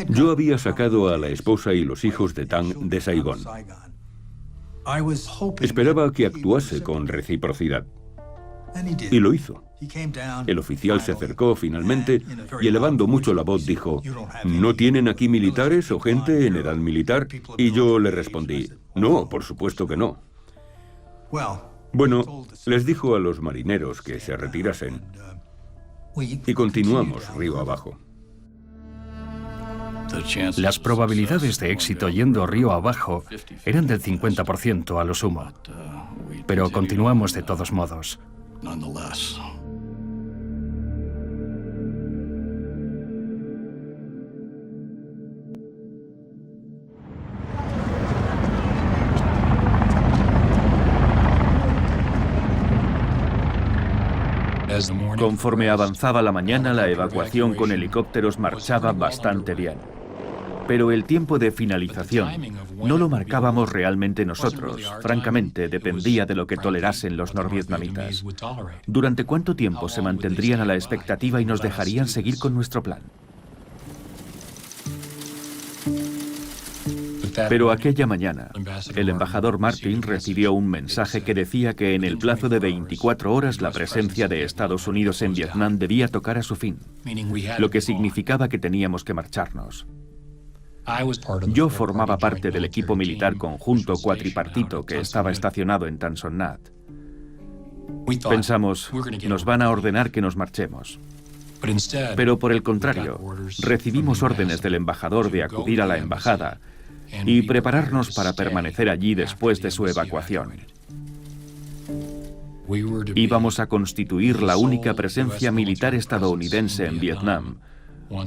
Yo había sacado a la esposa y los hijos de Tang de Saigón. Esperaba que actuase con reciprocidad. Y lo hizo. El oficial se acercó finalmente y, elevando mucho la voz, dijo: ¿no tienen aquí militares o gente en edad militar? Y yo le respondí: no, por supuesto que no. Bueno, les dijo a los marineros que se retirasen y continuamos río abajo. Las probabilidades de éxito yendo río abajo eran del 50% a lo sumo, pero continuamos de todos modos. Conforme avanzaba la mañana, la evacuación con helicópteros marchaba bastante bien. Pero el tiempo de finalización no lo marcábamos realmente nosotros. Francamente, dependía de lo que tolerasen los norvietnamitas. ¿Durante cuánto tiempo se mantendrían a la expectativa y nos dejarían seguir con nuestro plan? Pero aquella mañana, el embajador Martin recibió un mensaje que decía que en el plazo de 24 horas la presencia de Estados Unidos en Vietnam debía tocar a su fin, lo que significaba que teníamos que marcharnos. Yo formaba parte del equipo militar conjunto cuatripartito que estaba estacionado en Tan Son Nhat. Pensamos, nos van a ordenar que nos marchemos. Pero por el contrario, recibimos órdenes del embajador de acudir a la embajada y prepararnos para permanecer allí después de su evacuación. Íbamos a constituir la única presencia militar estadounidense en Vietnam,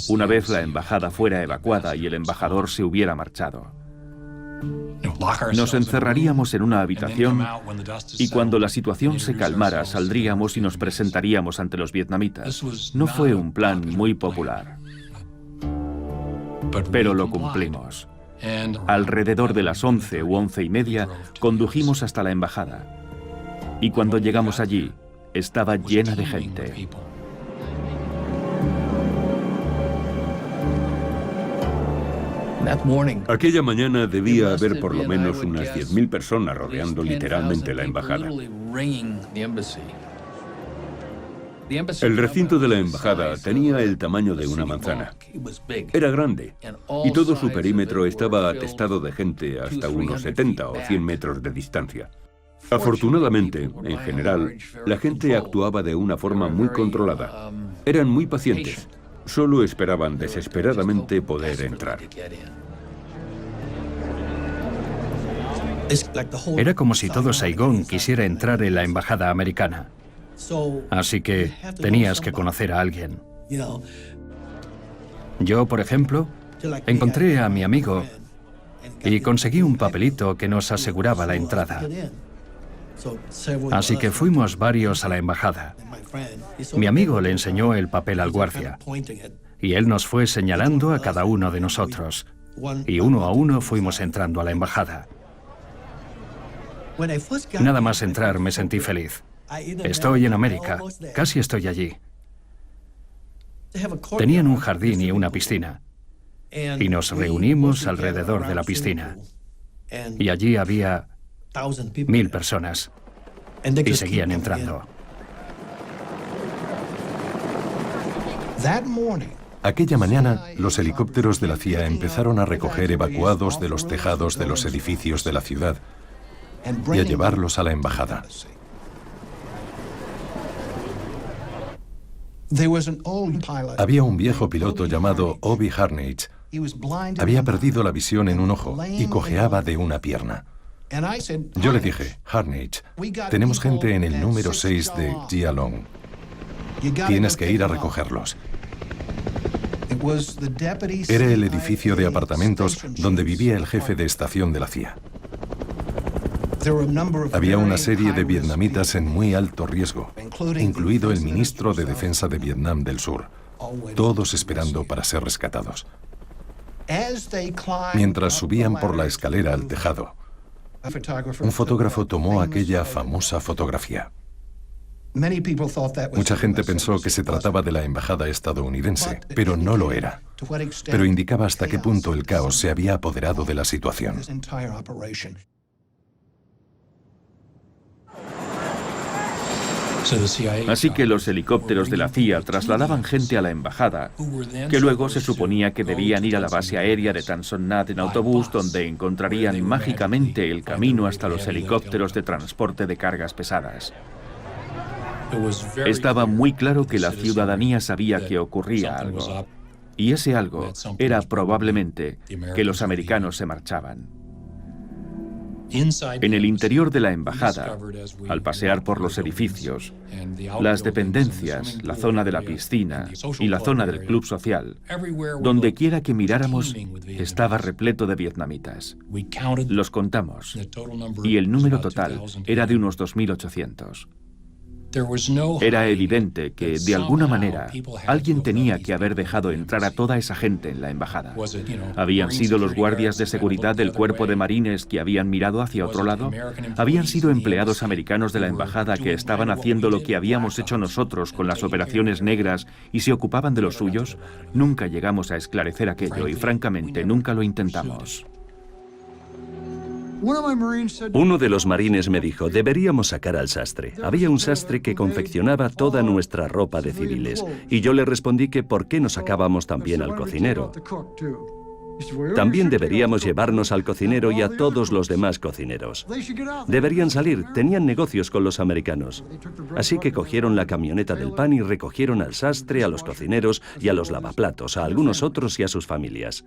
una vez la embajada fuera evacuada y el embajador se hubiera marchado. Nos encerraríamos en una habitación y cuando la situación se calmara saldríamos y nos presentaríamos ante los vietnamitas. No fue un plan muy popular, pero lo cumplimos. Alrededor de las 11 u 11:30 condujimos hasta la embajada y cuando llegamos allí estaba llena de gente. Aquella mañana debía haber por lo menos unas 10.000 personas rodeando literalmente la embajada. El recinto de la embajada tenía el tamaño de una manzana. Era grande y todo su perímetro estaba atestado de gente hasta unos 70 o 100 metros de distancia. Afortunadamente, en general, la gente actuaba de una forma muy controlada. Eran muy pacientes. Solo esperaban desesperadamente poder entrar. Era como si todo Saigón quisiera entrar en la embajada americana. Así que tenías que conocer a alguien. Yo, por ejemplo, encontré a mi amigo y conseguí un papelito que nos aseguraba la entrada. Así que fuimos varios a la embajada. Mi amigo le enseñó el papel al guardia y él nos fue señalando a cada uno de nosotros y uno a uno fuimos entrando a la embajada. Nada más entrar me sentí feliz. Estoy en América, casi estoy allí. Tenían un jardín y una piscina y nos reunimos alrededor de la piscina y allí había 1.000 personas y seguían entrando. Aquella mañana, los helicópteros de la CIA empezaron a recoger evacuados de los tejados de los edificios de la ciudad y a llevarlos a la embajada. Había un viejo piloto llamado Obi Harnage. Había perdido la visión en un ojo y cojeaba de una pierna. Yo le dije: Harnage, tenemos gente en el número 6 de Gia Long. Tienes que ir a recogerlos. Era el edificio de apartamentos donde vivía el jefe de estación de la CIA. Había una serie de vietnamitas en muy alto riesgo, incluido el ministro de Defensa de Vietnam del Sur, todos esperando para ser rescatados. Mientras subían por la escalera al tejado, un fotógrafo tomó aquella famosa fotografía. Mucha gente pensó que se trataba de la embajada estadounidense, pero no lo era. Pero indicaba hasta qué punto el caos se había apoderado de la situación. Así que los helicópteros de la CIA trasladaban gente a la embajada, que luego se suponía que debían ir a la base aérea de Tan Son Nhat en autobús, donde encontrarían mágicamente el camino hasta los helicópteros de transporte de cargas pesadas. Estaba muy claro que la ciudadanía sabía que ocurría algo, y ese algo era probablemente que los americanos se marchaban. En el interior de la embajada, al pasear por los edificios, las dependencias, la zona de la piscina y la zona del club social, donde quiera que miráramos, estaba repleto de vietnamitas. Los contamos, y el número total era de unos 2.800. Era evidente que, de alguna manera, alguien tenía que haber dejado entrar a toda esa gente en la embajada. ¿Habían sido los guardias de seguridad del cuerpo de marines que habían mirado hacia otro lado? ¿Habían sido empleados americanos de la embajada que estaban haciendo lo que habíamos hecho nosotros con las operaciones negras y se ocupaban de los suyos? Nunca llegamos a esclarecer aquello y, francamente, nunca lo intentamos. Uno de los marines me dijo, deberíamos sacar al sastre. Había un sastre que confeccionaba toda nuestra ropa de civiles. Y yo le respondí que ¿por qué no sacábamos también al cocinero? También deberíamos llevarnos al cocinero y a todos los demás cocineros. Deberían salir, tenían negocios con los americanos. Así que cogieron la camioneta del pan y recogieron al sastre, a los cocineros y a los lavaplatos, a algunos otros y a sus familias.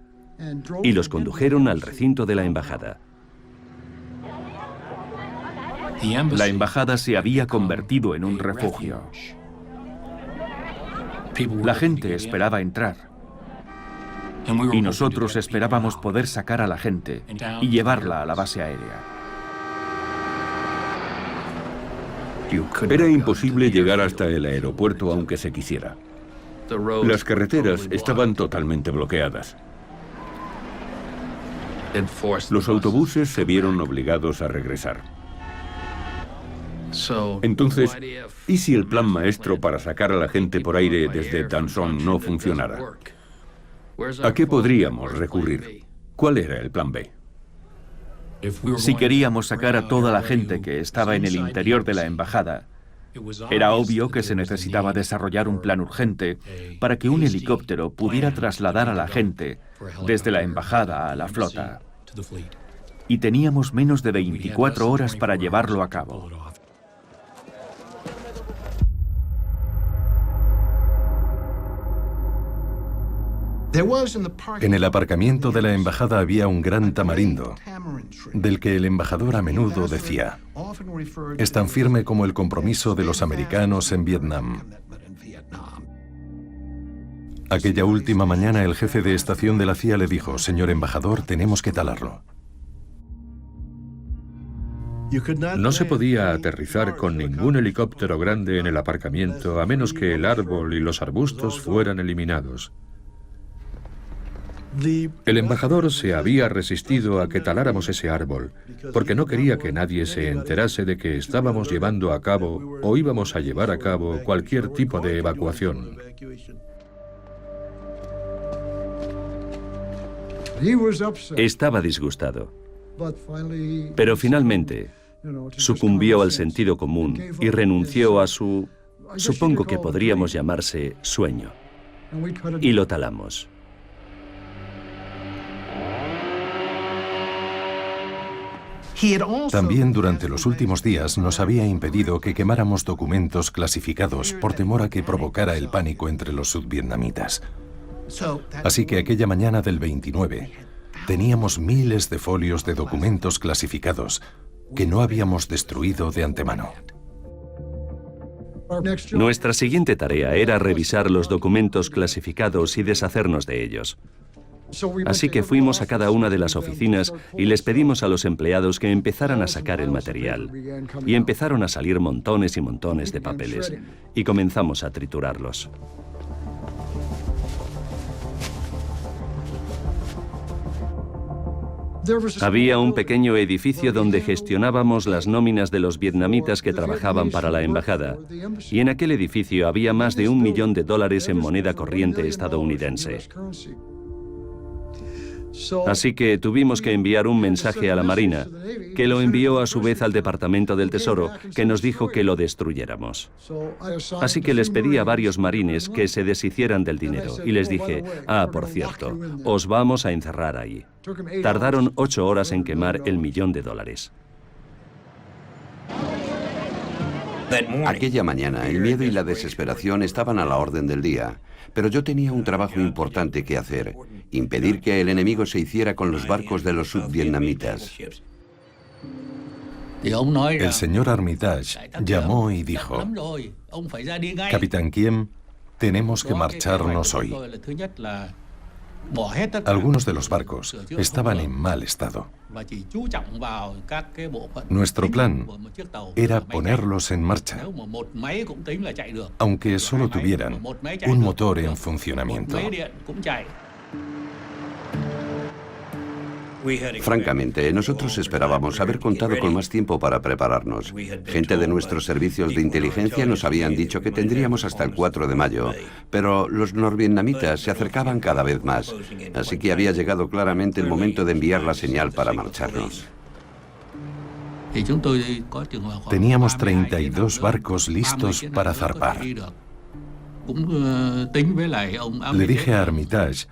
Y los condujeron al recinto de la embajada. La embajada se había convertido en un refugio. La gente esperaba entrar. Y nosotros esperábamos poder sacar a la gente y llevarla a la base aérea. Era imposible llegar hasta el aeropuerto aunque se quisiera. Las carreteras estaban totalmente bloqueadas. Los autobuses se vieron obligados a regresar. Entonces, ¿y si el plan maestro para sacar a la gente por aire desde Tan Son no funcionara? ¿A qué podríamos recurrir? ¿Cuál era el plan B? Si queríamos sacar a toda la gente que estaba en el interior de la embajada, era obvio que se necesitaba desarrollar un plan urgente para que un helicóptero pudiera trasladar a la gente desde la embajada a la flota. Y teníamos menos de 24 horas para llevarlo a cabo. En el aparcamiento de la embajada había un gran tamarindo, del que el embajador a menudo decía, es tan firme como el compromiso de los americanos en Vietnam. Aquella última mañana el jefe de estación de la CIA le dijo, señor embajador, tenemos que talarlo. No se podía aterrizar con ningún helicóptero grande en el aparcamiento a menos que el árbol y los arbustos fueran eliminados. El embajador se había resistido a que taláramos ese árbol, porque no quería que nadie se enterase de que estábamos llevando a cabo o íbamos a llevar a cabo cualquier tipo de evacuación. Estaba disgustado, pero finalmente sucumbió al sentido común y renunció a su, supongo que podríamos llamarse, sueño. Y lo talamos. También durante los últimos días nos había impedido que quemáramos documentos clasificados por temor a que provocara el pánico entre los sudvietnamitas. Así que aquella mañana del 29 teníamos miles de folios de documentos clasificados que no habíamos destruido de antemano. Nuestra siguiente tarea era revisar los documentos clasificados y deshacernos de ellos. Así que fuimos a cada una de las oficinas y les pedimos a los empleados que empezaran a sacar el material. Y empezaron a salir montones y montones de papeles. Y comenzamos a triturarlos. Había un pequeño edificio donde gestionábamos las nóminas de los vietnamitas que trabajaban para la embajada. Y en aquel edificio había más de $1 millón en moneda corriente estadounidense. Así que tuvimos que enviar un mensaje a la Marina, que lo envió a su vez al Departamento del Tesoro, que nos dijo que lo destruyéramos. Así que les pedí a varios marines que se deshicieran del dinero y les dije, por cierto, os vamos a encerrar ahí. Tardaron 8 horas en quemar el $1 millón. Aquella mañana, el miedo y la desesperación estaban a la orden del día, pero yo tenía un trabajo importante que hacer, impedir que el enemigo se hiciera con los barcos de los sudvietnamitas. El señor Armitage llamó y dijo, Capitán Kiem, tenemos que marcharnos hoy. Algunos de los barcos estaban en mal estado. Nuestro plan era ponerlos en marcha, aunque solo tuvieran un motor en funcionamiento. Francamente, nosotros esperábamos haber contado con más tiempo para prepararnos. Gente de nuestros servicios de inteligencia nos habían dicho que tendríamos hasta el 4 de mayo, pero los norvietnamitas se acercaban cada vez más, así que había llegado claramente el momento de enviar la señal para marcharnos. Teníamos 32 barcos listos para zarpar. Le dije a Armitage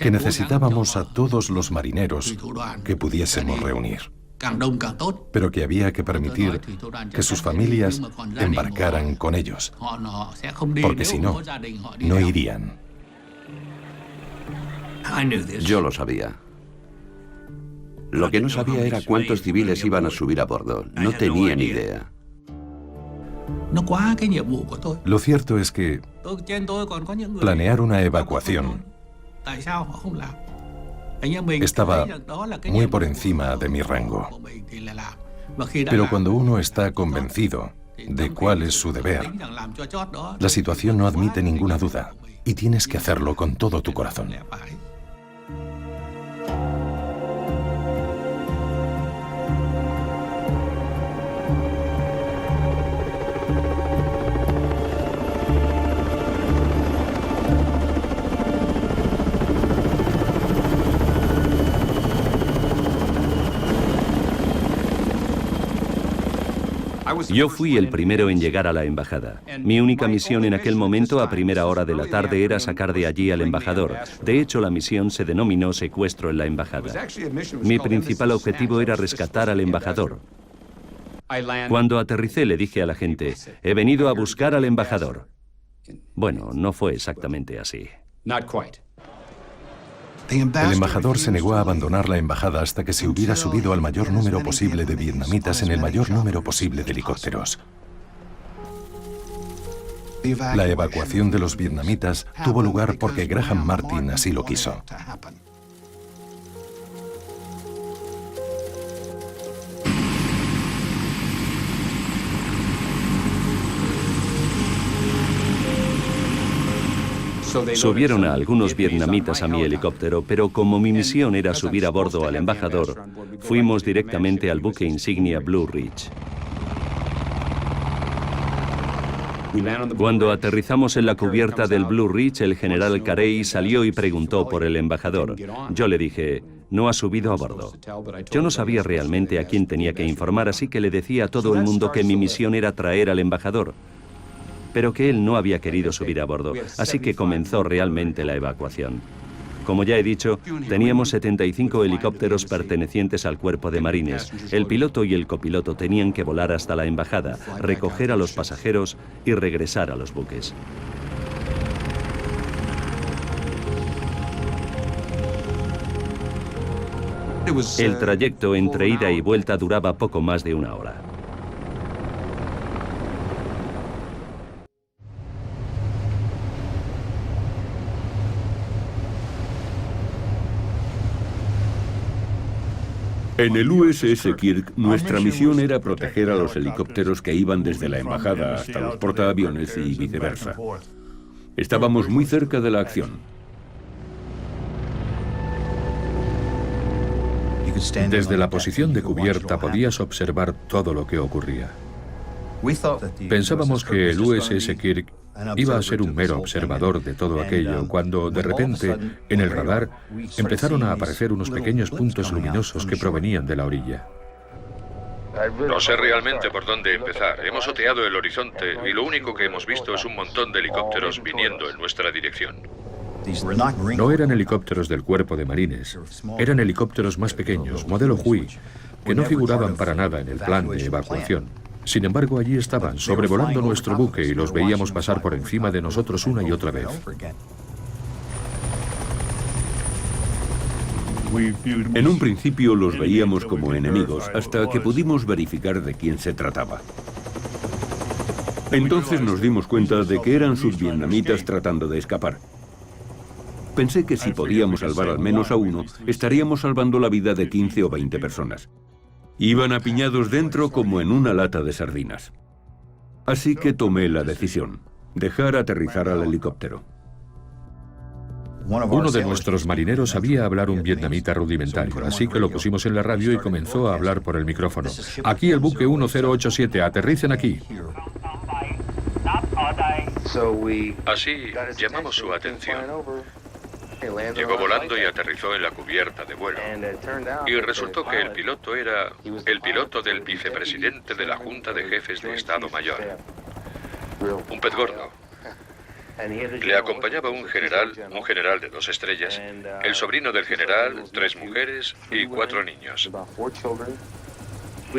que necesitábamos a todos los marineros que pudiésemos reunir, pero que había que permitir que sus familias embarcaran con ellos, porque si no, no irían. Yo lo sabía. Lo que no sabía era cuántos civiles iban a subir a bordo. No tenía ni idea. Lo cierto es que planear una evacuación estaba muy por encima de mi rango. Pero cuando uno está convencido de cuál es su deber, la situación no admite ninguna duda y tienes que hacerlo con todo tu corazón. Yo fui el primero en llegar a la embajada. Mi única misión en aquel momento, a primera hora de la tarde, era sacar de allí al embajador. De hecho, la misión se denominó secuestro en la embajada. Mi principal objetivo era rescatar al embajador. Cuando aterricé le dije a la gente, he venido a buscar al embajador. Bueno, no fue exactamente así. El embajador se negó a abandonar la embajada hasta que se hubiera subido al mayor número posible de vietnamitas en el mayor número posible de helicópteros. La evacuación de los vietnamitas tuvo lugar porque Graham Martin así lo quiso. Subieron a algunos vietnamitas a mi helicóptero, pero como mi misión era subir a bordo al embajador, fuimos directamente al buque insignia Blue Ridge. Cuando aterrizamos en la cubierta del Blue Ridge, el general Carey salió y preguntó por el embajador. Yo le dije, no ha subido a bordo. Yo no sabía realmente a quién tenía que informar, así que le decía a todo el mundo que mi misión era traer al embajador, pero que él no había querido subir a bordo, así que comenzó realmente la evacuación. Como ya he dicho, teníamos 75 helicópteros pertenecientes al cuerpo de marines. El piloto y el copiloto tenían que volar hasta la embajada, recoger a los pasajeros y regresar a los buques. El trayecto entre ida y vuelta duraba poco más de 1 hora. En el USS Kirk, nuestra misión era proteger a los helicópteros que iban desde la embajada hasta los portaaviones y viceversa. Estábamos muy cerca de la acción. Desde la posición de cubierta podías observar todo lo que ocurría. Pensábamos que el USS Kirk iba a ser un mero observador de todo aquello, cuando de repente, en el radar, empezaron a aparecer unos pequeños puntos luminosos que provenían de la orilla. No sé realmente por dónde empezar. Hemos oteado el horizonte y lo único que hemos visto es un montón de helicópteros viniendo en nuestra dirección. No eran helicópteros del cuerpo de marines, eran helicópteros más pequeños, modelo Hui, que no figuraban para nada en el plan de evacuación. Sin embargo, allí estaban, sobrevolando nuestro buque y los veíamos pasar por encima de nosotros una y otra vez. En un principio los veíamos como enemigos, hasta que pudimos verificar de quién se trataba. Entonces nos dimos cuenta de que eran survietnamitas tratando de escapar. Pensé que si podíamos salvar al menos a uno, estaríamos salvando la vida de 15 o 20 personas. Iban apiñados dentro como en una lata de sardinas. Así que tomé la decisión: dejar aterrizar al helicóptero. Uno de nuestros marineros sabía hablar un vietnamita rudimentario, así que lo pusimos en la radio y comenzó a hablar por el micrófono. Aquí el buque 1087, aterricen aquí. Así llamamos su atención. Llegó volando y aterrizó en la cubierta de vuelo. Y resultó que el piloto era el piloto del vicepresidente de la Junta de Jefes de Estado Mayor. Un pez gordo. Le acompañaba un general de 2 estrellas, el sobrino del general, 3 mujeres y 4 niños.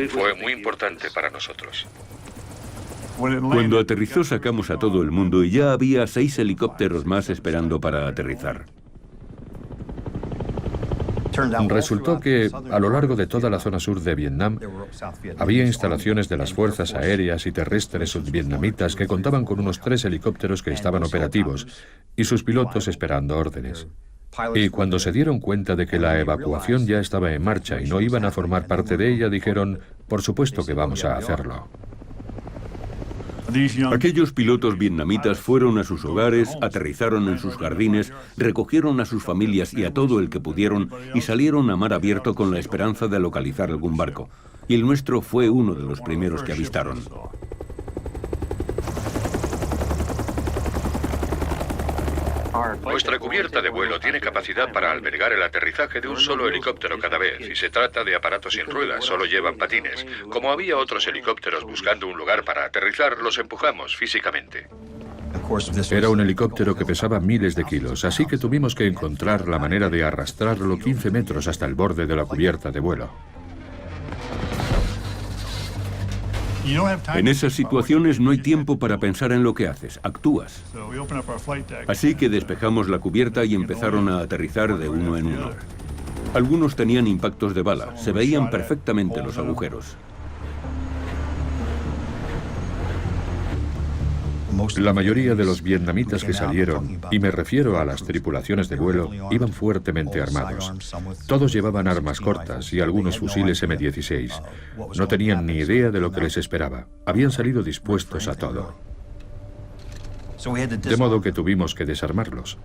Fue muy importante para nosotros. Cuando aterrizó sacamos a todo el mundo y ya había 6 helicópteros más esperando para aterrizar. Resultó que, a lo largo de toda la zona sur de Vietnam, había instalaciones de las fuerzas aéreas y terrestres sudvietnamitas que contaban con unos 3 helicópteros que estaban operativos y sus pilotos esperando órdenes. Y cuando se dieron cuenta de que la evacuación ya estaba en marcha y no iban a formar parte de ella, dijeron: por supuesto que vamos a hacerlo. Aquellos pilotos vietnamitas fueron a sus hogares, aterrizaron en sus jardines, recogieron a sus familias y a todo el que pudieron y salieron a mar abierto con la esperanza de localizar algún barco. Y el nuestro fue uno de los primeros que avistaron. Nuestra cubierta de vuelo tiene capacidad para albergar el aterrizaje de un solo helicóptero cada vez, y se trata de aparatos sin ruedas, solo llevan patines. Como había otros helicópteros buscando un lugar para aterrizar, los empujamos físicamente. Era un helicóptero que pesaba miles de kilos, así que tuvimos que encontrar la manera de arrastrarlo 15 metros hasta el borde de la cubierta de vuelo. En esas situaciones no hay tiempo para pensar en lo que haces, actúas. Así que despejamos la cubierta y empezaron a aterrizar de uno en uno. Algunos tenían impactos de bala, se veían perfectamente los agujeros. La mayoría de los vietnamitas que salieron, y me refiero a las tripulaciones de vuelo, iban fuertemente armados. Todos llevaban armas cortas y algunos fusiles M16. No tenían ni idea de lo que les esperaba. Habían salido dispuestos a todo. De modo que tuvimos que desarmarlos.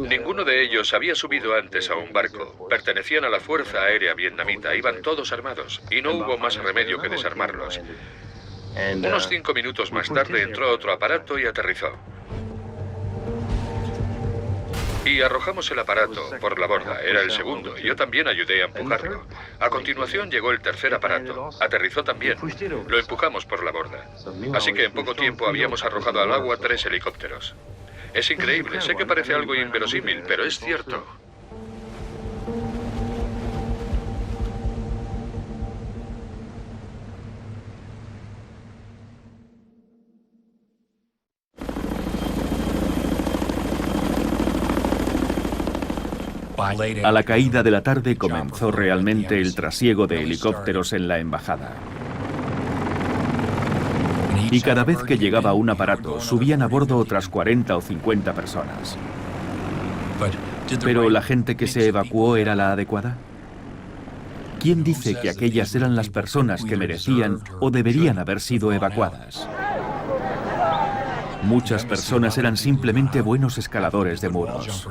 Ninguno de ellos había subido antes a un barco. Pertenecían a la Fuerza Aérea Vietnamita, iban todos armados, y no hubo más remedio que desarmarlos. Unos 5 minutos más tarde entró otro aparato y aterrizó. Y arrojamos el aparato por la borda, era el segundo, y yo también ayudé a empujarlo. A continuación llegó el tercer aparato, aterrizó también, lo empujamos por la borda. Así que en poco tiempo habíamos arrojado al agua 3 helicópteros. Es increíble, sé que parece algo inverosímil, pero es cierto. A la caída de la tarde comenzó realmente el trasiego de helicópteros en la embajada. Y cada vez que llegaba un aparato, subían a bordo otras 40 o 50 personas. Pero ¿la gente que se evacuó era la adecuada? ¿Quién dice que aquellas eran las personas que merecían o deberían haber sido evacuadas? Muchas personas eran simplemente buenos escaladores de muros.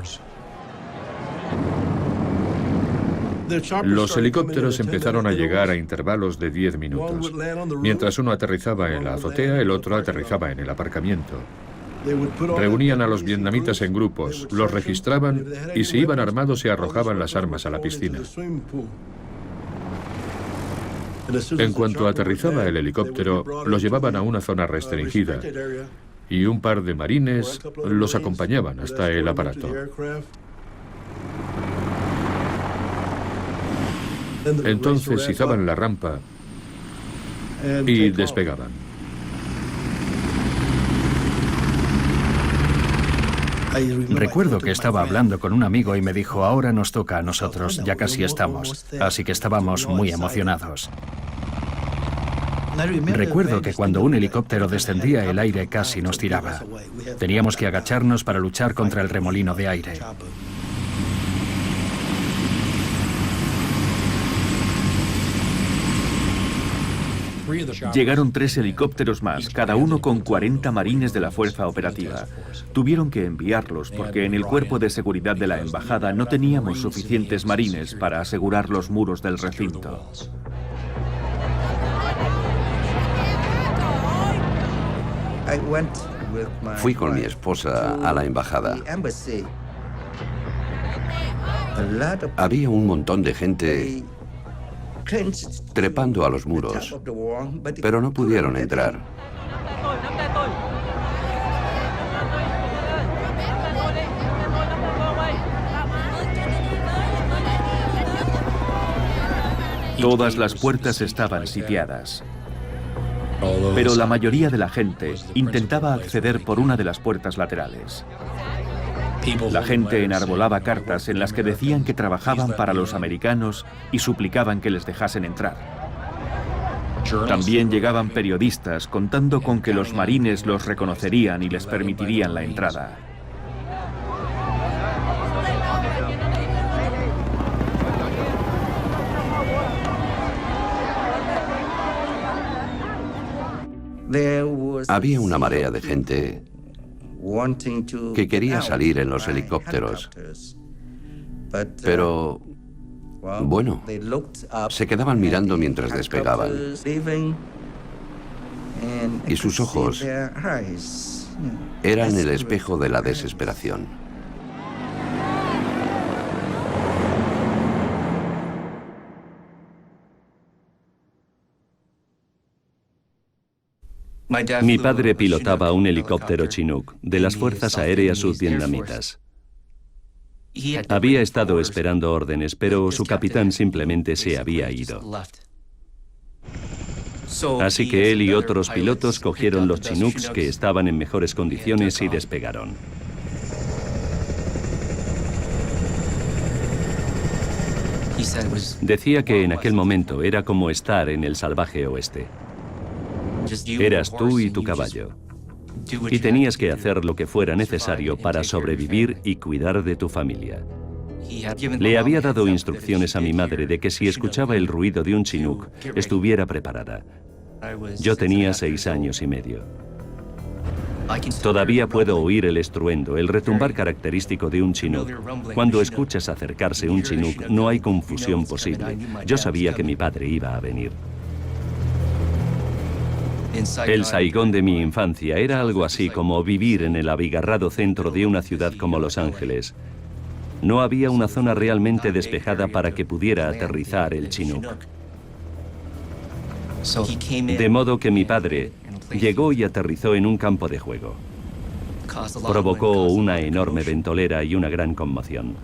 Los helicópteros empezaron a llegar a intervalos de 10 minutos. Mientras uno aterrizaba en la azotea, el otro aterrizaba en el aparcamiento. Reunían a los vietnamitas en grupos, los registraban y si iban armados se arrojaban las armas a la piscina. En cuanto aterrizaba el helicóptero, los llevaban a una zona restringida y un par de marines los acompañaban hasta el aparato. Entonces izaban la rampa y despegaban. Recuerdo que estaba hablando con un amigo y me dijo, ahora nos toca a nosotros, ya casi estamos. Así que estábamos muy emocionados. Recuerdo que cuando un helicóptero descendía, el aire casi nos tiraba. Teníamos que agacharnos para luchar contra el remolino de aire. Llegaron 3 helicópteros más, cada uno con 40 marines de la fuerza operativa. Tuvieron que enviarlos porque en el cuerpo de seguridad de la embajada no teníamos suficientes marines para asegurar los muros del recinto. Fui con mi esposa a la embajada. Había un montón de gente trepando a los muros, pero no pudieron entrar. Todas las puertas estaban sitiadas, pero la mayoría de la gente intentaba acceder por una de las puertas laterales. La gente enarbolaba cartas en las que decían que trabajaban para los americanos y suplicaban que les dejasen entrar. También llegaban periodistas contando con que los marines los reconocerían y les permitirían la entrada. Había una marea de gente que quería salir en los helicópteros, pero, bueno, se quedaban mirando mientras despegaban. Y sus ojos eran el espejo de la desesperación. Mi padre pilotaba un helicóptero Chinook de las Fuerzas Aéreas Sudvietnamitas. Había estado esperando órdenes, pero su capitán simplemente se había ido. Así que él y otros pilotos cogieron los Chinooks que estaban en mejores condiciones y despegaron. Decía que en aquel momento era como estar en el salvaje oeste. Eras tú y tu caballo. Y tenías que hacer lo que fuera necesario para sobrevivir y cuidar de tu familia. Le había dado instrucciones a mi madre de que si escuchaba el ruido de un Chinook, estuviera preparada. Yo tenía 6 años y medio. Todavía puedo oír el estruendo, el retumbar característico de un Chinook. Cuando escuchas acercarse un Chinook, no hay confusión posible. Yo sabía que mi padre iba a venir. El Saigón de mi infancia era algo así como vivir en el abigarrado centro de una ciudad como Los Ángeles. No había una zona realmente despejada para que pudiera aterrizar el Chinook. De modo que mi padre llegó y aterrizó en un campo de juego. Provocó una enorme ventolera y una gran conmoción.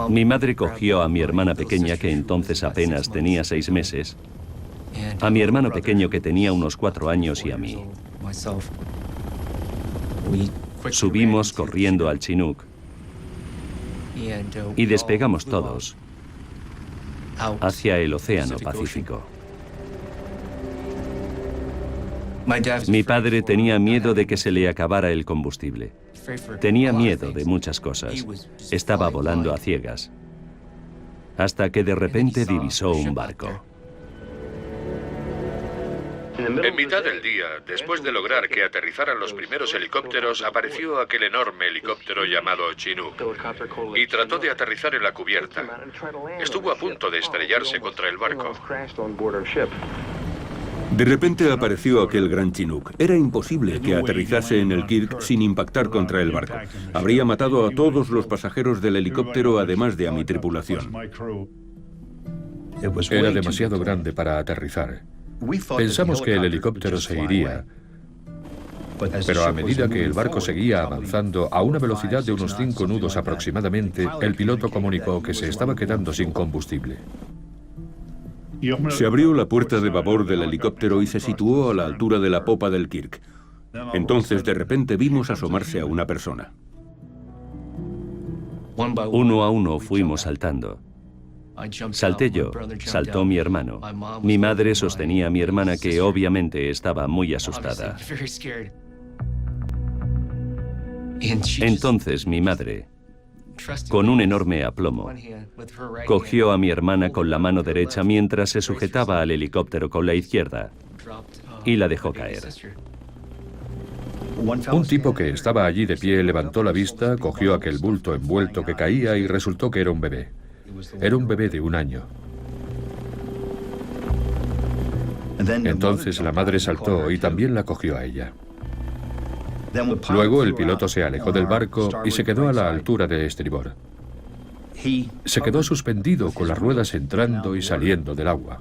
Mi madre cogió a mi hermana pequeña, que entonces apenas tenía 6 meses, a mi hermano pequeño que tenía unos 4 años y a mí. Subimos corriendo al Chinook y despegamos todos hacia el Océano Pacífico. Mi padre tenía miedo de que se le acabara el combustible. Tenía miedo de muchas cosas. Estaba volando a ciegas. Hasta que de repente divisó un barco. En mitad del día, después de lograr que aterrizaran los primeros helicópteros, apareció aquel enorme helicóptero llamado Chinook y trató de aterrizar en la cubierta. Estuvo a punto de estrellarse contra el barco. De repente apareció aquel gran Chinook. Era imposible que aterrizase en el Kirk sin impactar contra el barco. Habría matado a todos los pasajeros del helicóptero, además de a mi tripulación. Era demasiado grande para aterrizar. Pensamos que el helicóptero se iría, pero a medida que el barco seguía avanzando a una velocidad de unos 5 nudos aproximadamente, el piloto comunicó que se estaba quedando sin combustible. Se abrió la puerta de babor del helicóptero y se situó a la altura de la popa del Kirk. Entonces, de repente, vimos asomarse a una persona. Uno a uno fuimos saltando. Salté yo, saltó mi hermano. Mi madre sostenía a mi hermana, que obviamente estaba muy asustada. Entonces mi madre, con un enorme aplomo, cogió a mi hermana con la mano derecha mientras se sujetaba al helicóptero con la izquierda y la dejó caer. Un tipo que estaba allí de pie levantó la vista, cogió aquel bulto envuelto que caía y resultó que era un bebé. Era un bebé de 1 año. Entonces la madre saltó y también la cogió a ella. Luego el piloto se alejó del barco y se quedó a la altura de estribor. Se quedó suspendido con las ruedas entrando y saliendo del agua.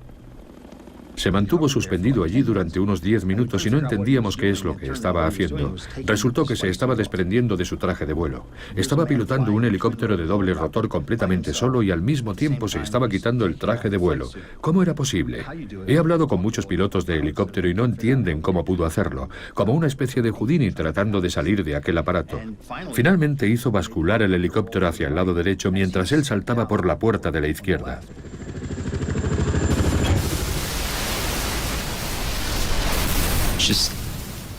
Se mantuvo suspendido allí durante unos 10 minutos y no entendíamos qué es lo que estaba haciendo. Resultó que se estaba desprendiendo de su traje de vuelo. Estaba pilotando un helicóptero de doble rotor completamente solo y al mismo tiempo se estaba quitando el traje de vuelo. ¿Cómo era posible? He hablado con muchos pilotos de helicóptero y no entienden cómo pudo hacerlo. Como una especie de Houdini tratando de salir de aquel aparato. Finalmente hizo bascular el helicóptero hacia el lado derecho mientras él saltaba por la puerta de la izquierda.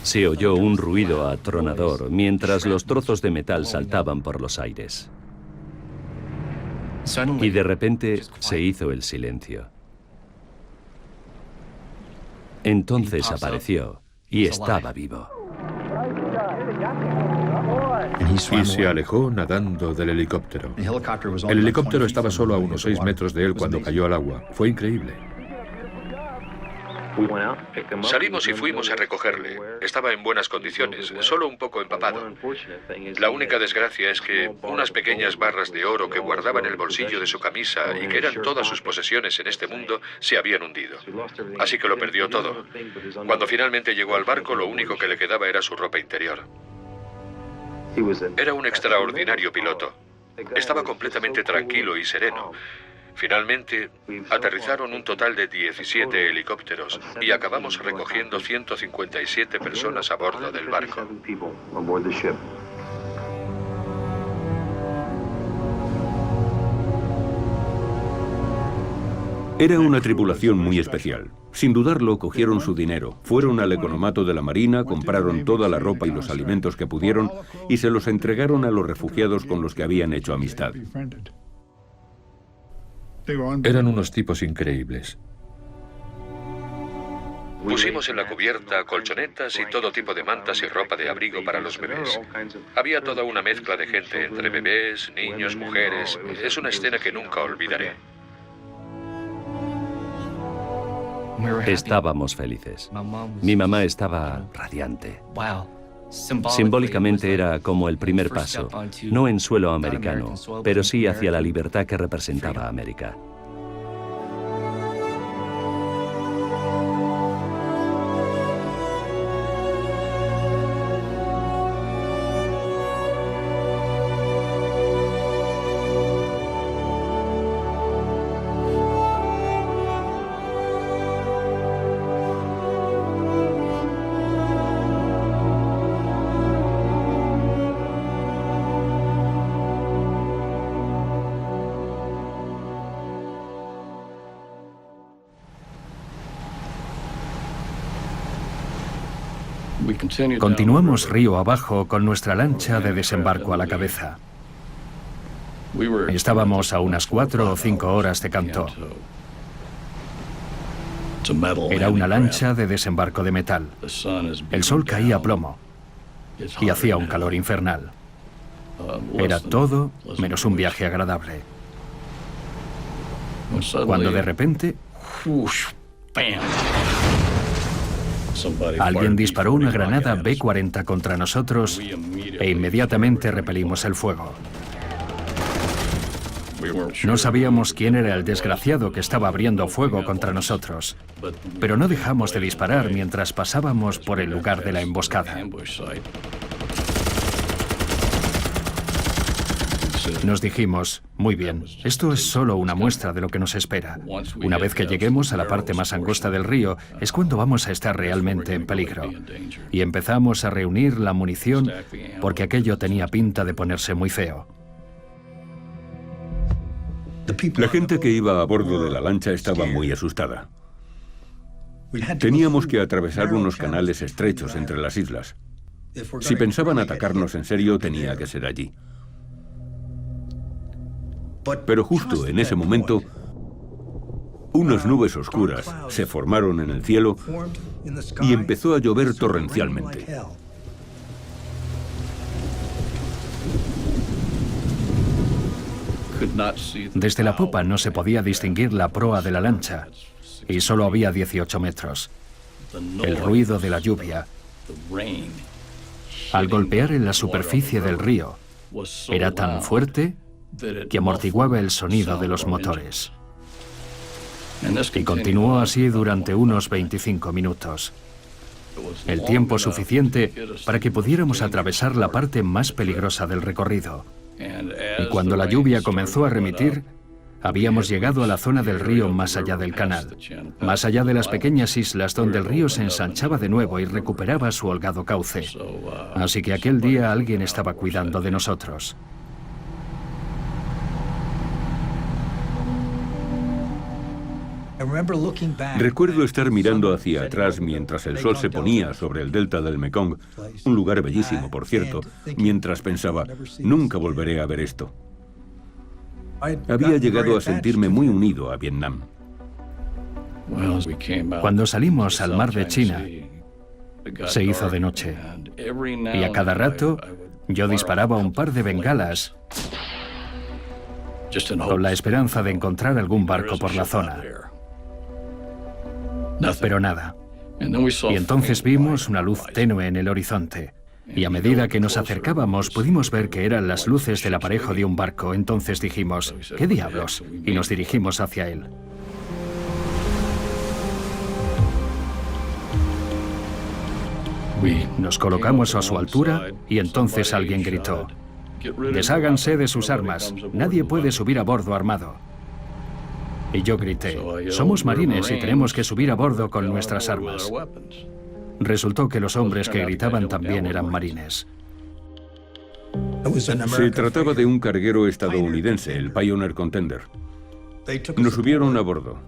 Se oyó un ruido atronador mientras los trozos de metal saltaban por los aires. Y de repente se hizo el silencio. Entonces apareció y estaba vivo. Y se alejó nadando del helicóptero. El helicóptero estaba solo a unos 6 metros de él cuando cayó al agua. Fue increíble. Salimos y fuimos a recogerle. Estaba en buenas condiciones, solo un poco empapado. La única desgracia es que unas pequeñas barras de oro que guardaba en el bolsillo de su camisa y que eran todas sus posesiones en este mundo se habían hundido. Así que lo perdió todo. Cuando finalmente llegó al barco, lo único que le quedaba era su ropa interior. Era un extraordinario piloto. Estaba completamente tranquilo y sereno. Finalmente, aterrizaron un total de 17 helicópteros y acabamos recogiendo 157 personas a bordo del barco. Era una tripulación muy especial. Sin dudarlo, cogieron su dinero, fueron al economato de la Marina, compraron toda la ropa y los alimentos que pudieron y se los entregaron a los refugiados con los que habían hecho amistad. Eran unos tipos increíbles. Pusimos en la cubierta colchonetas y todo tipo de mantas y ropa de abrigo para los bebés. Había toda una mezcla de gente, entre bebés, niños, mujeres. Es una escena que nunca olvidaré. Estábamos felices. Mi mamá estaba radiante. Simbólicamente era como el primer paso, no en suelo americano, pero sí hacia la libertad que representaba América. Continuamos río abajo con nuestra lancha de desembarco a la cabeza. Estábamos a unas 4 o 5 horas de Canto. Era una lancha de desembarco de metal. El sol caía a plomo y hacía un calor infernal. Era todo menos un viaje agradable. Cuando de repente alguien disparó una granada B-40 contra nosotros e inmediatamente repelimos el fuego. No sabíamos quién era el desgraciado que estaba abriendo fuego contra nosotros, pero no dejamos de disparar mientras pasábamos por el lugar de la emboscada. Nos dijimos, muy bien, esto es solo una muestra de lo que nos espera. Una vez que lleguemos a la parte más angosta del río, es cuando vamos a estar realmente en peligro. Y empezamos a reunir la munición porque aquello tenía pinta de ponerse muy feo. La gente que iba a bordo de la lancha estaba muy asustada. Teníamos que atravesar unos canales estrechos entre las islas. Si pensaban atacarnos en serio, tenía que ser allí. Pero justo en ese momento, unas nubes oscuras se formaron en el cielo y empezó a llover torrencialmente. Desde la popa no se podía distinguir la proa de la lancha y solo había 18 metros. El ruido de la lluvia, al golpear en la superficie del río, era tan fuerte que amortiguaba el sonido de los motores. Y continuó así durante unos 25 minutos. El tiempo suficiente para que pudiéramos atravesar la parte más peligrosa del recorrido. Y cuando la lluvia comenzó a remitir, habíamos llegado a la zona del río más allá del canal, más allá de las pequeñas islas donde el río se ensanchaba de nuevo y recuperaba su holgado cauce. Así que aquel día alguien estaba cuidando de nosotros. Recuerdo estar mirando hacia atrás mientras el sol se ponía sobre el delta del Mekong, un lugar bellísimo, por cierto, mientras pensaba, nunca volveré a ver esto. Había llegado a sentirme muy unido a Vietnam. Cuando salimos al mar de China, se hizo de noche. Y a cada rato, yo disparaba un par de bengalas con la esperanza de encontrar algún barco por la zona. Pero nada. Y entonces vimos una luz tenue en el horizonte. Y a medida que nos acercábamos, pudimos ver que eran las luces del aparejo de un barco. Entonces dijimos, ¿qué diablos? Y nos dirigimos hacia él. Nos colocamos a su altura y entonces alguien gritó, «Desháganse de sus armas. Nadie puede subir a bordo armado». Y yo grité, «Somos marines y tenemos que subir a bordo con nuestras armas». Resultó que los hombres que gritaban también eran marines. Se trataba de un carguero estadounidense, el Pioneer Contender. Nos subieron a bordo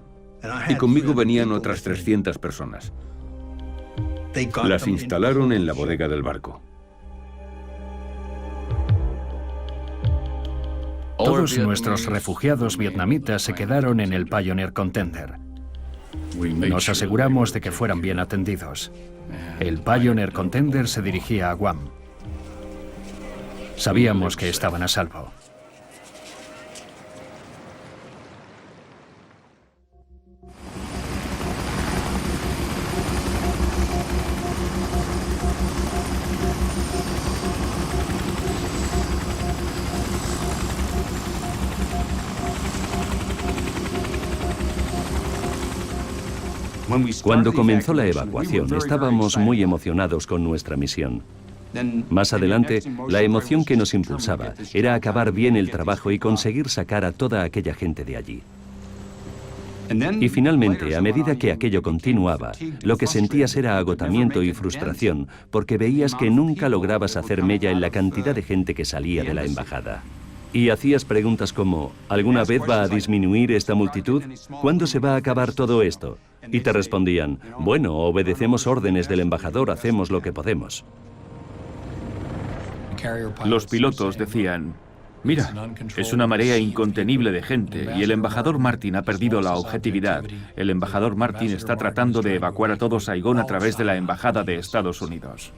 y conmigo venían otras 300 personas. Las instalaron en la bodega del barco. Todos nuestros refugiados vietnamitas se quedaron en el Pioneer Contender. Nos aseguramos de que fueran bien atendidos. El Pioneer Contender se dirigía a Guam. Sabíamos que estaban a salvo. Cuando comenzó la evacuación, estábamos muy emocionados con nuestra misión. Más adelante, la emoción que nos impulsaba era acabar bien el trabajo y conseguir sacar a toda aquella gente de allí. Y finalmente, a medida que aquello continuaba, lo que sentías era agotamiento y frustración, porque veías que nunca lograbas hacer mella en la cantidad de gente que salía de la embajada. Y hacías preguntas como, ¿alguna vez va a disminuir esta multitud? ¿Cuándo se va a acabar todo esto? Y te respondían, bueno, obedecemos órdenes del embajador, hacemos lo que podemos. Los pilotos decían, mira, es una marea incontenible de gente y el embajador Martin ha perdido la objetividad. El embajador Martin está tratando de evacuar a todo Saigón a través de la embajada de Estados Unidos.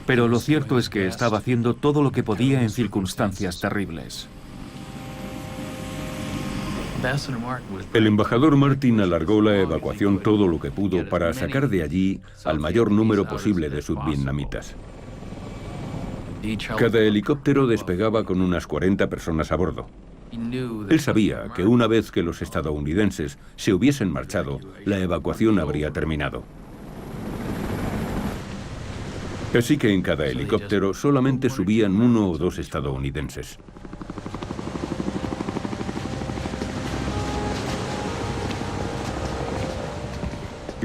Pero lo cierto es que estaba haciendo todo lo que podía en circunstancias terribles. El embajador Martin alargó la evacuación todo lo que pudo para sacar de allí al mayor número posible de sudvietnamitas. Cada helicóptero despegaba con unas 40 personas a bordo. Él sabía que una vez que los estadounidenses se hubiesen marchado, la evacuación habría terminado. Así que en cada helicóptero solamente subían 1 o 2 estadounidenses.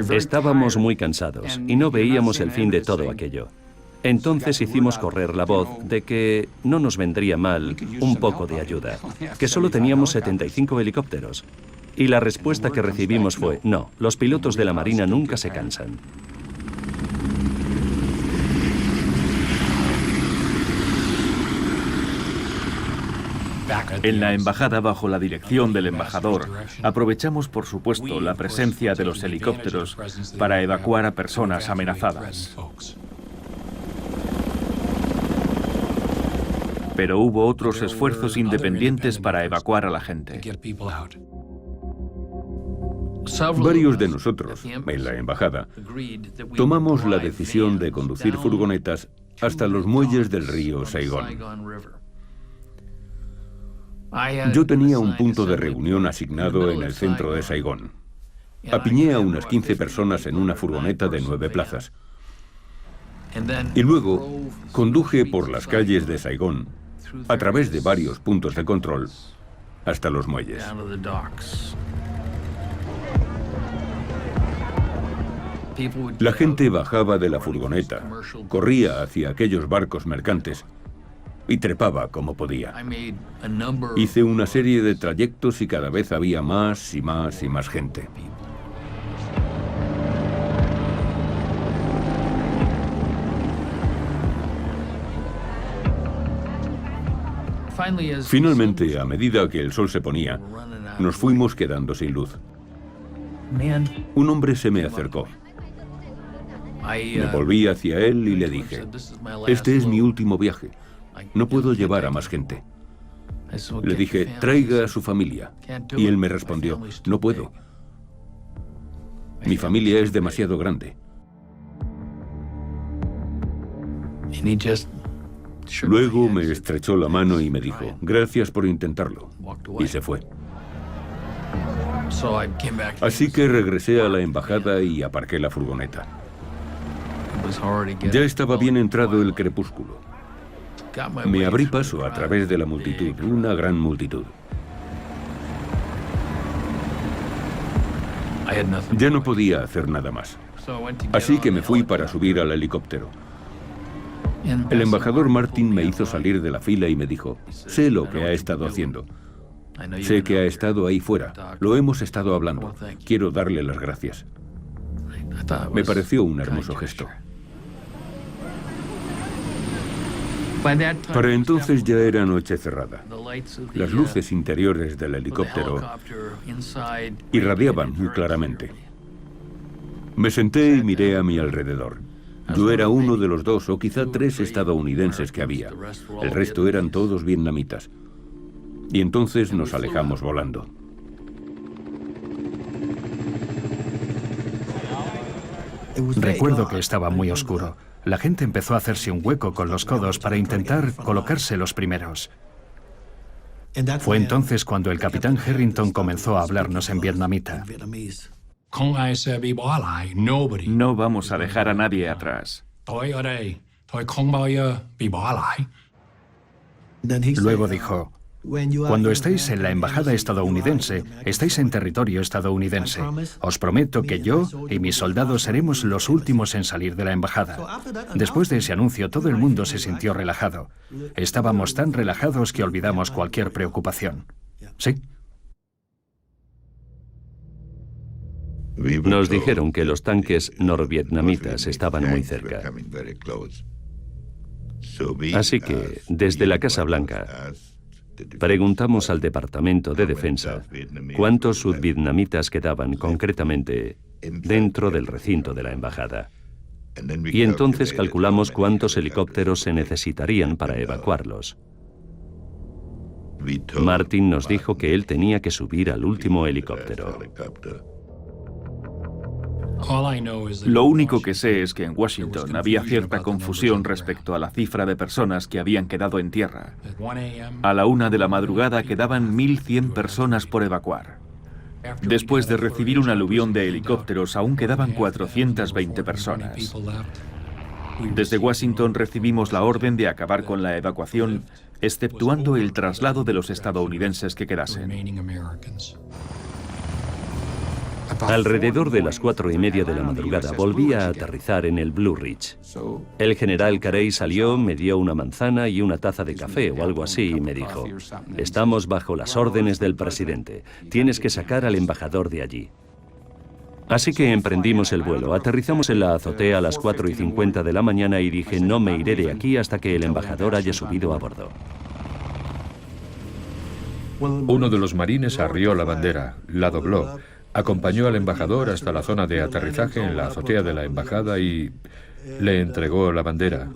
Estábamos muy cansados y no veíamos el fin de todo aquello. Entonces hicimos correr la voz de que no nos vendría mal un poco de ayuda, que solo teníamos 75 helicópteros. Y la respuesta que recibimos fue, no, los pilotos de la Marina nunca se cansan. En la embajada, bajo la dirección del embajador, aprovechamos, por supuesto, la presencia de los helicópteros para evacuar a personas amenazadas. Pero hubo otros esfuerzos independientes para evacuar a la gente. Varios de nosotros, en la embajada, tomamos la decisión de conducir furgonetas hasta los muelles del río Saigón. Yo tenía un punto de reunión asignado en el centro de Saigón. Apiñé a unas 15 personas en una furgoneta de 9 plazas. Y luego conduje por las calles de Saigón, a través de varios puntos de control, hasta los muelles. La gente bajaba de la furgoneta, corría hacia aquellos barcos mercantes y trepaba como podía. Hice una serie de trayectos y cada vez había más y más y más gente. Finalmente, a medida que el sol se ponía, nos fuimos quedando sin luz. Un hombre se me acercó. Me volví hacia él y le dije, este es mi último viaje. No puedo llevar a más gente. Le dije, traiga a su familia. Y él me respondió, no puedo. Mi familia es demasiado grande. Luego me estrechó la mano y me dijo, gracias por intentarlo. Y se fue. Así que regresé a la embajada y aparqué la furgoneta. Ya estaba bien entrado el crepúsculo. Me abrí paso a través de la multitud, una gran multitud. Ya no podía hacer nada más. Así que me fui para subir al helicóptero. El embajador Martin me hizo salir de la fila y me dijo, sé lo que ha estado haciendo. Sé que ha estado ahí fuera. Lo hemos estado hablando. Quiero darle las gracias. Me pareció un hermoso gesto. Para entonces ya era noche cerrada. Las luces interiores del helicóptero irradiaban muy claramente. Me senté y miré a mi alrededor. Yo era uno de los 2 o quizá 3 estadounidenses que había. El resto eran todos vietnamitas. Y entonces nos alejamos volando. Recuerdo que estaba muy oscuro. La gente empezó a hacerse un hueco con los codos para intentar colocarse los primeros. Fue entonces cuando el capitán Harrington comenzó a hablarnos en vietnamita. No vamos a dejar a nadie atrás. Luego dijo, cuando estáis en la embajada estadounidense, estáis en territorio estadounidense. Os prometo que yo y mis soldados seremos los últimos en salir de la embajada. Después de ese anuncio, todo el mundo se sintió relajado. Estábamos tan relajados que olvidamos cualquier preocupación. ¿Sí? Nos dijeron que los tanques norvietnamitas estaban muy cerca. Así que, desde la Casa Blanca, preguntamos al Departamento de Defensa cuántos sudvietnamitas quedaban concretamente dentro del recinto de la embajada. Y entonces calculamos cuántos helicópteros se necesitarían para evacuarlos. Martin nos dijo que él tenía que subir al último helicóptero. Lo único que sé es que en Washington había cierta confusión respecto a la cifra de personas que habían quedado en tierra. A la 1 de la madrugada quedaban 1.100 personas por evacuar. Después de recibir un aluvión de helicópteros, aún quedaban 420 personas. Desde Washington recibimos la orden de acabar con la evacuación, exceptuando el traslado de los estadounidenses que quedasen. Alrededor de las 4:30 de la madrugada volví a aterrizar en el Blue Ridge. El general Carey salió, me dio una manzana y una taza de café o algo así y me dijo: estamos bajo las órdenes del presidente, tienes que sacar al embajador de allí. Así que emprendimos el vuelo, aterrizamos en la azotea a las 4:50 de la mañana y dije: no me iré de aquí hasta que el embajador haya subido a bordo. Uno de los marines arrió la bandera, la dobló, acompañó al embajador hasta la zona de aterrizaje en la azotea de la embajada y le entregó la bandera.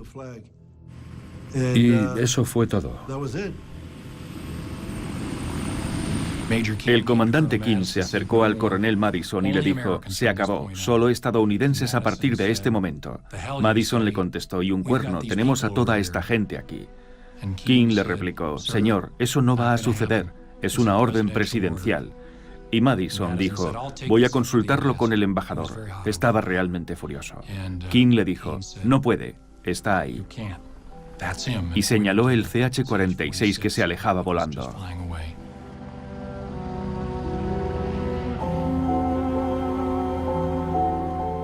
Y eso fue todo. El comandante King se acercó al coronel Madison y le dijo: se acabó, solo estadounidenses a partir de este momento. Madison le contestó: y un cuerno, tenemos a toda esta gente aquí. King le replicó: señor, eso no va a suceder, es una orden presidencial. Y Madison dijo: voy a consultarlo con el embajador. Estaba realmente furioso. King le dijo: no puede, está ahí. Y señaló el CH-46 que se alejaba volando.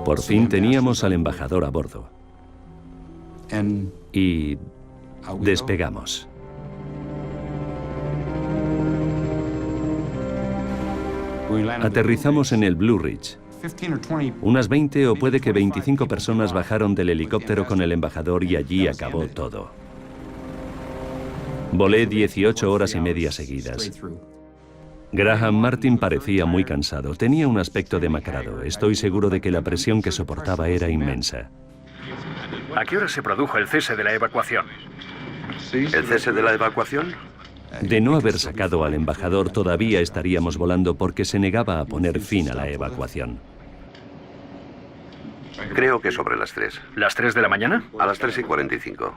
Por fin teníamos al embajador a bordo. Y despegamos. Aterrizamos en el Blue Ridge. Unas 20 o puede que 25 personas bajaron del helicóptero con el embajador y allí acabó todo. Volé 18 horas y media seguidas. Graham Martin parecía muy cansado, tenía un aspecto demacrado. Estoy seguro de que la presión que soportaba era inmensa. ¿A qué hora se produjo el cese de la evacuación? ¿El cese de la evacuación? De no haber sacado al embajador, todavía estaríamos volando porque se negaba a poner fin a la evacuación. Creo que sobre las 3. ¿Las 3 de la mañana? A las 3:45.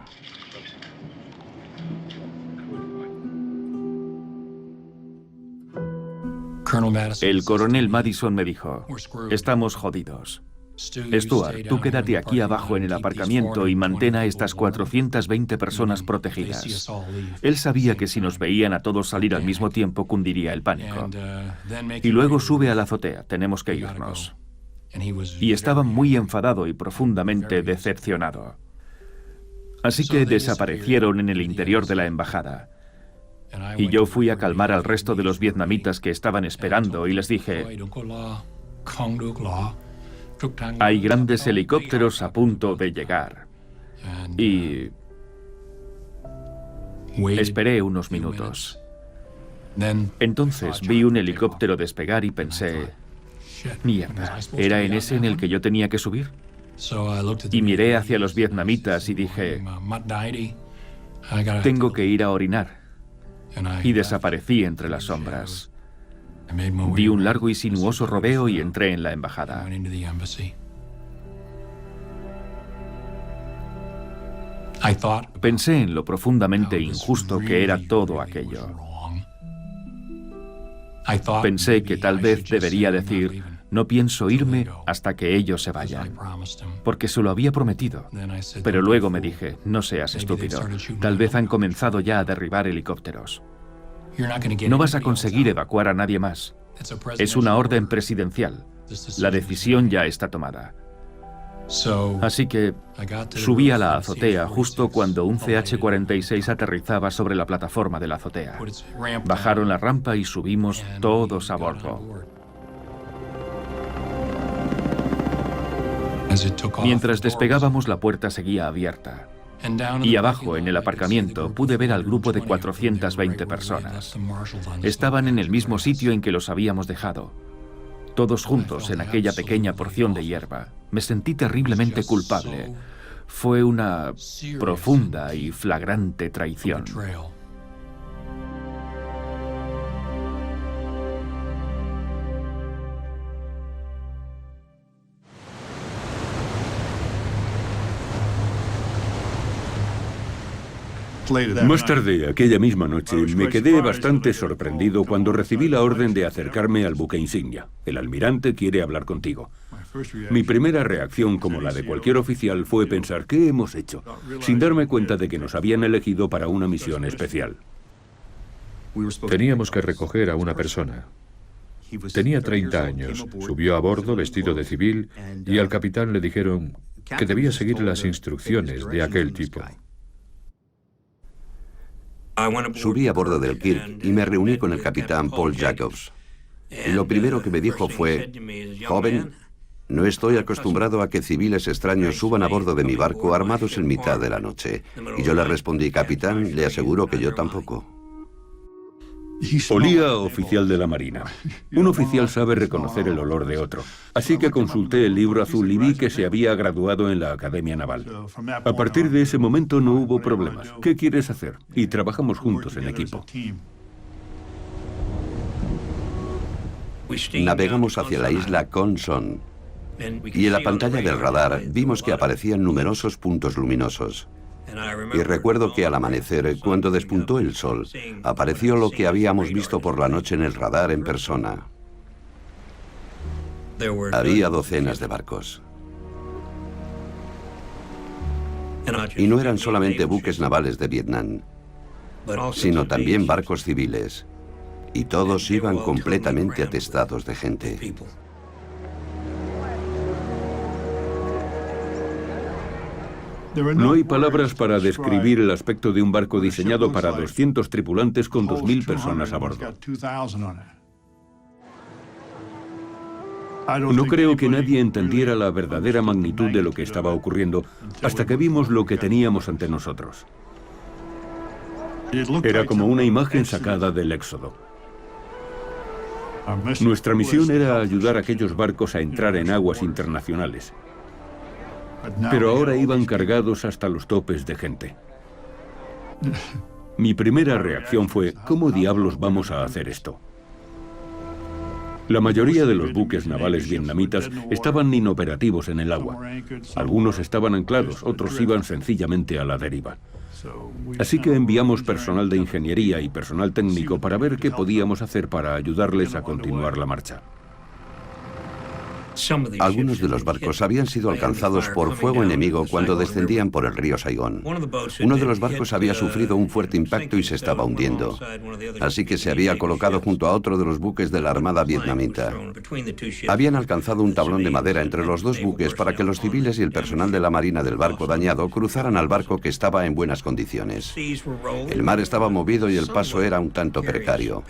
El coronel Madison me dijo: estamos jodidos. Stuart, tú quédate aquí abajo en el aparcamiento y mantén a estas 420 personas protegidas. Él sabía que si nos veían a todos salir al mismo tiempo cundiría el pánico. Y luego sube a la azotea, tenemos que irnos. Y estaba muy enfadado y profundamente decepcionado. Así que desaparecieron en el interior de la embajada. Y yo fui a calmar al resto de los vietnamitas que estaban esperando y les dije: hay grandes helicópteros a punto de llegar. Y esperé unos minutos. Entonces vi un helicóptero despegar y pensé: mierda, ¿era en ese en el que yo tenía que subir? Y miré hacia los vietnamitas y dije: tengo que ir a orinar. Y desaparecí entre las sombras. Di un largo y sinuoso rodeo y entré en la embajada. Pensé en lo profundamente injusto que era todo aquello. Pensé que tal vez debería decir: no pienso irme hasta que ellos se vayan, porque se lo había prometido. Pero luego me dije: no seas estúpido, tal vez han comenzado ya a derribar helicópteros. No vas a conseguir evacuar a nadie más. Es una orden presidencial. La decisión ya está tomada. Así que subí a la azotea justo cuando un CH-46 aterrizaba sobre la plataforma de la azotea. Bajaron la rampa y subimos todos a bordo. Mientras despegábamos, la puerta seguía abierta. Y abajo, en el aparcamiento, pude ver al grupo de 420 personas. Estaban en el mismo sitio en que los habíamos dejado. Todos juntos en aquella pequeña porción de hierba. Me sentí terriblemente culpable. Fue una profunda y flagrante traición. Más tarde, aquella misma noche, me quedé bastante sorprendido cuando recibí la orden de acercarme al buque insignia. El almirante quiere hablar contigo. Mi primera reacción, como la de cualquier oficial, fue pensar ¿qué hemos hecho?, sin darme cuenta de que nos habían elegido para una misión especial. Teníamos que recoger a una persona. Tenía 30 años, subió a bordo vestido de civil y al capitán le dijeron que debía seguir las instrucciones de aquel tipo. Subí a bordo del Kirk y me reuní con el capitán Paul Jacobs. Lo primero que me dijo fue: joven, no estoy acostumbrado a que civiles extraños suban a bordo de mi barco armados en mitad de la noche. Y yo le respondí: capitán, le aseguro que yo tampoco. Olía a oficial de la Marina. Un oficial sabe reconocer el olor de otro. Así que consulté el libro azul y vi que se había graduado en la Academia Naval. A partir de ese momento no hubo problemas. ¿Qué quieres hacer? Y trabajamos juntos en equipo. Navegamos hacia la isla Conson y en la pantalla del radar vimos que aparecían numerosos puntos luminosos. Y recuerdo que al amanecer, cuando despuntó el sol, apareció lo que habíamos visto por la noche en el radar en persona. Había docenas de barcos. Y no eran solamente buques navales de Vietnam, sino también barcos civiles. Y todos iban completamente atestados de gente. No hay palabras para describir el aspecto de un barco diseñado para 200 tripulantes con 2.000 personas a bordo. No creo que nadie entendiera la verdadera magnitud de lo que estaba ocurriendo hasta que vimos lo que teníamos ante nosotros. Era como una imagen sacada del Éxodo. Nuestra misión era ayudar a aquellos barcos a entrar en aguas internacionales. Pero ahora iban cargados hasta los topes de gente. Mi primera reacción fue: ¿cómo diablos vamos a hacer esto? La mayoría de los buques navales vietnamitas estaban inoperativos en el agua. Algunos estaban anclados, otros iban sencillamente a la deriva. Así que enviamos personal de ingeniería y personal técnico para ver qué podíamos hacer para ayudarles a continuar la marcha. Algunos de los barcos habían sido alcanzados por fuego enemigo cuando descendían por el río Saigón. Uno de los barcos había sufrido un fuerte impacto y se estaba hundiendo. Así que se había colocado junto a otro de los buques de la Armada vietnamita. Habían alcanzado un tablón de madera entre los dos buques para que los civiles y el personal de la Marina del barco dañado cruzaran al barco que estaba en buenas condiciones. El mar estaba movido y el paso era un tanto precario.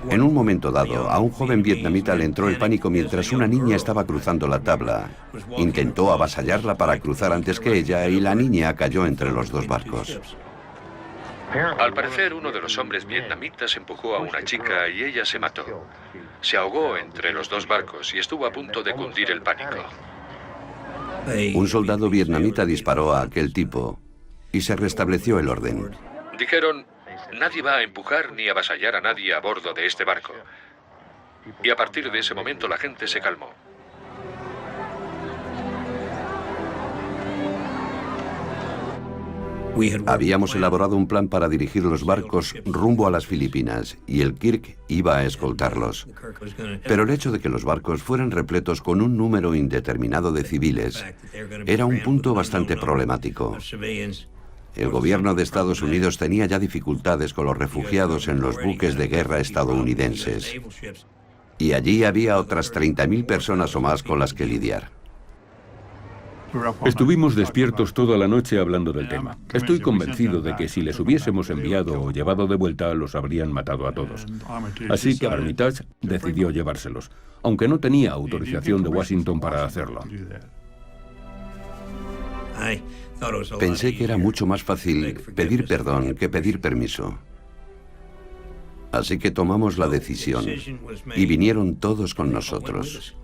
En un momento dado, a un joven vietnamita le entró el pánico mientras una niña estaba cruzando la tabla. Intentó avasallarla para cruzar antes que ella y la niña cayó entre los dos barcos. Al parecer, uno de los hombres vietnamitas empujó a una chica y ella se mató. Se ahogó entre los dos barcos y estuvo a punto de cundir el pánico. Un soldado vietnamita disparó a aquel tipo y se restableció el orden. Dijeron: nadie va a empujar ni avasallar a nadie a bordo de este barco. Y a partir de ese momento la gente se calmó. Habíamos elaborado un plan para dirigir los barcos rumbo a las Filipinas y el Kirk iba a escoltarlos. Pero el hecho de que los barcos fueran repletos con un número indeterminado de civiles era un punto bastante problemático. El gobierno de Estados Unidos tenía ya dificultades con los refugiados en los buques de guerra estadounidenses. Y allí había otras 30.000 personas o más con las que lidiar. Estuvimos despiertos toda la noche hablando del tema. Estoy convencido de que si les hubiésemos enviado o llevado de vuelta, los habrían matado a todos. Así que Armitage decidió llevárselos, aunque no tenía autorización de Washington para hacerlo. Pensé que era mucho más fácil pedir perdón que pedir permiso. Así que tomamos la decisión y vinieron todos con nosotros.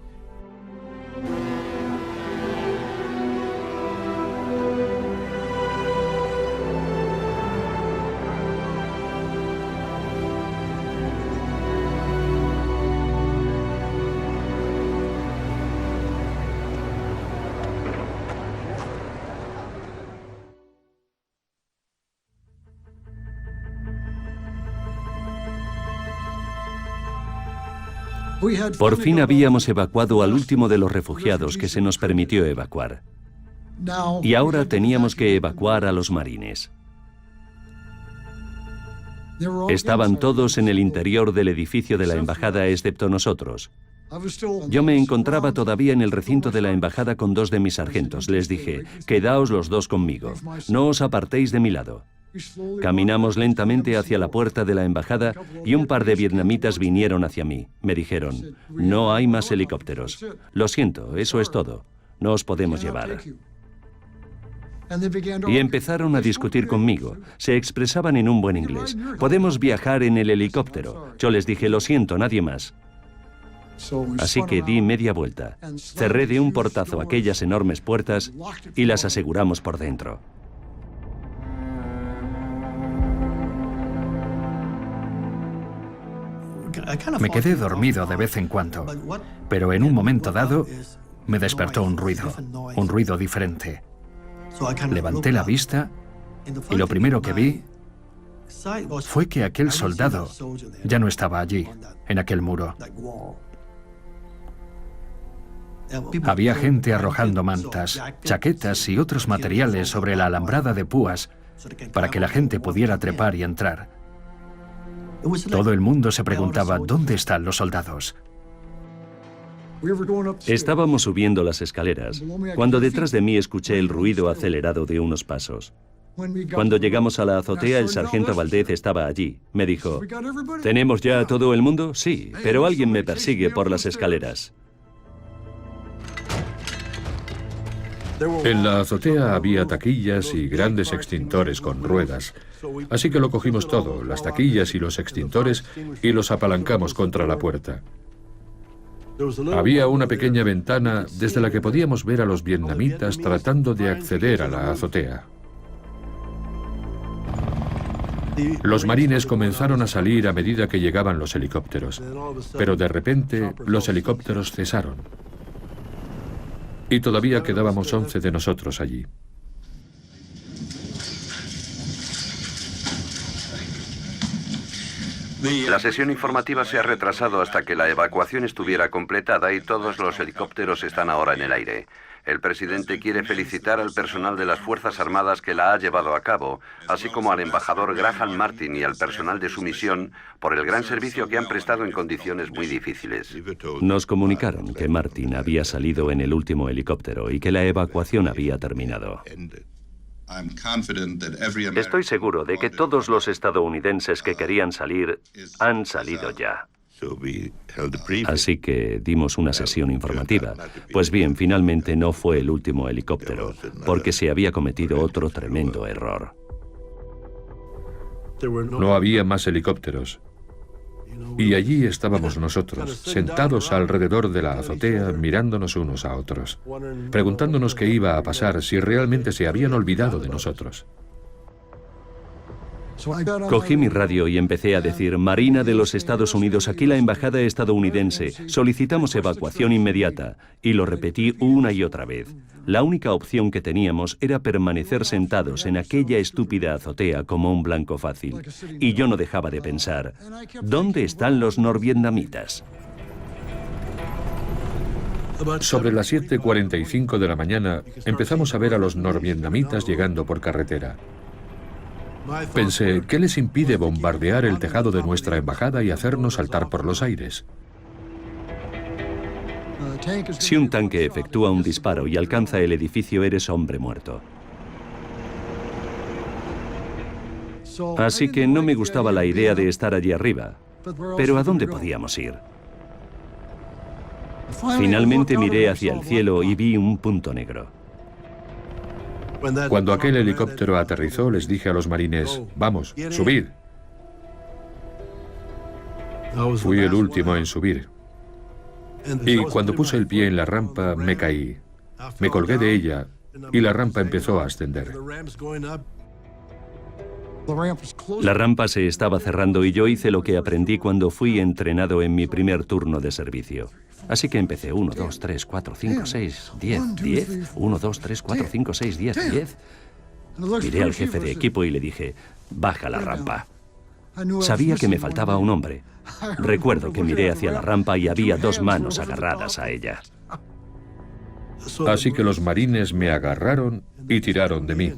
Por fin habíamos evacuado al último de los refugiados que se nos permitió evacuar. Y ahora teníamos que evacuar a los marines. Estaban todos en el interior del edificio de la embajada excepto nosotros. Yo me encontraba todavía en el recinto de la embajada con 2 de mis sargentos. Les dije, quedaos los 2 conmigo, no os apartéis de mi lado. Caminamos lentamente hacia la puerta de la embajada y un par de vietnamitas vinieron hacia mí. Me dijeron, no hay más helicópteros. Lo siento, eso es todo. No os podemos llevar. Y empezaron a discutir conmigo. Se expresaban en un buen inglés. Podemos viajar en el helicóptero. Yo les dije, lo siento, nadie más. Así que di media vuelta. Cerré de un portazo aquellas enormes puertas y las aseguramos por dentro. Me quedé dormido de vez en cuando, pero en un momento dado me despertó un ruido diferente. Levanté la vista y lo primero que vi fue que aquel soldado ya no estaba allí, en aquel muro. Había gente arrojando mantas, chaquetas y otros materiales sobre la alambrada de púas para que la gente pudiera trepar y entrar. Todo el mundo se preguntaba, ¿dónde están los soldados? Estábamos subiendo las escaleras, cuando detrás de mí escuché el ruido acelerado de unos pasos. Cuando llegamos a la azotea, el sargento Valdez estaba allí. Me dijo, ¿tenemos ya a todo el mundo? Sí, pero alguien me persigue por las escaleras. En la azotea había taquillas y grandes extintores con ruedas. Así que lo cogimos todo, las taquillas y los extintores, y los apalancamos contra la puerta. Había una pequeña ventana desde la que podíamos ver a los vietnamitas tratando de acceder a la azotea. Los marines comenzaron a salir a medida que llegaban los helicópteros, pero de repente los helicópteros cesaron. Y todavía quedábamos 11 de nosotros allí. La sesión informativa se ha retrasado hasta que la evacuación estuviera completada y todos los helicópteros están ahora en el aire. El presidente quiere felicitar al personal de las Fuerzas Armadas que la ha llevado a cabo, así como al embajador Graham Martin y al personal de su misión por el gran servicio que han prestado en condiciones muy difíciles. Nos comunicaron que Martin había salido en el último helicóptero y que la evacuación había terminado. Estoy seguro de que todos los estadounidenses que querían salir han salido ya. Así que dimos una sesión informativa. Pues bien, finalmente no fue el último helicóptero, porque se había cometido otro tremendo error. No había más helicópteros. Y allí estábamos nosotros, sentados alrededor de la azotea, mirándonos unos a otros, preguntándonos qué iba a pasar, si realmente se habían olvidado de nosotros. Cogí mi radio y empecé a decir, Marina de los Estados Unidos, aquí la embajada estadounidense, solicitamos evacuación inmediata. Y lo repetí una y otra vez. La única opción que teníamos era permanecer sentados en aquella estúpida azotea como un blanco fácil. Y yo no dejaba de pensar, ¿dónde están los norvietnamitas? Sobre las 7:45 de la mañana empezamos a ver a los norvietnamitas llegando por carretera. Pensé, ¿qué les impide bombardear el tejado de nuestra embajada y hacernos saltar por los aires? Si un tanque efectúa un disparo y alcanza el edificio, eres hombre muerto. Así que no me gustaba la idea de estar allí arriba. Pero ¿a dónde podíamos ir? Finalmente miré hacia el cielo y vi un punto negro. Cuando aquel helicóptero aterrizó, les dije a los marines, vamos, subid. Fui el último en subir. Y cuando puse el pie en la rampa, me caí. Me colgué de ella y la rampa empezó a ascender. La rampa se estaba cerrando y yo hice lo que aprendí cuando fui entrenado en mi primer turno de servicio. Así que empecé 1, 2, 3, 4, 5, 6, 10, 10. 1, 2, 3, 4, 5, 6, 10, 10. Miré al jefe de equipo y le dije, baja la rampa. Sabía que me faltaba un hombre. Recuerdo que miré hacia la rampa y había 2 manos agarradas a ella. Así que los marines me agarraron y tiraron de mí.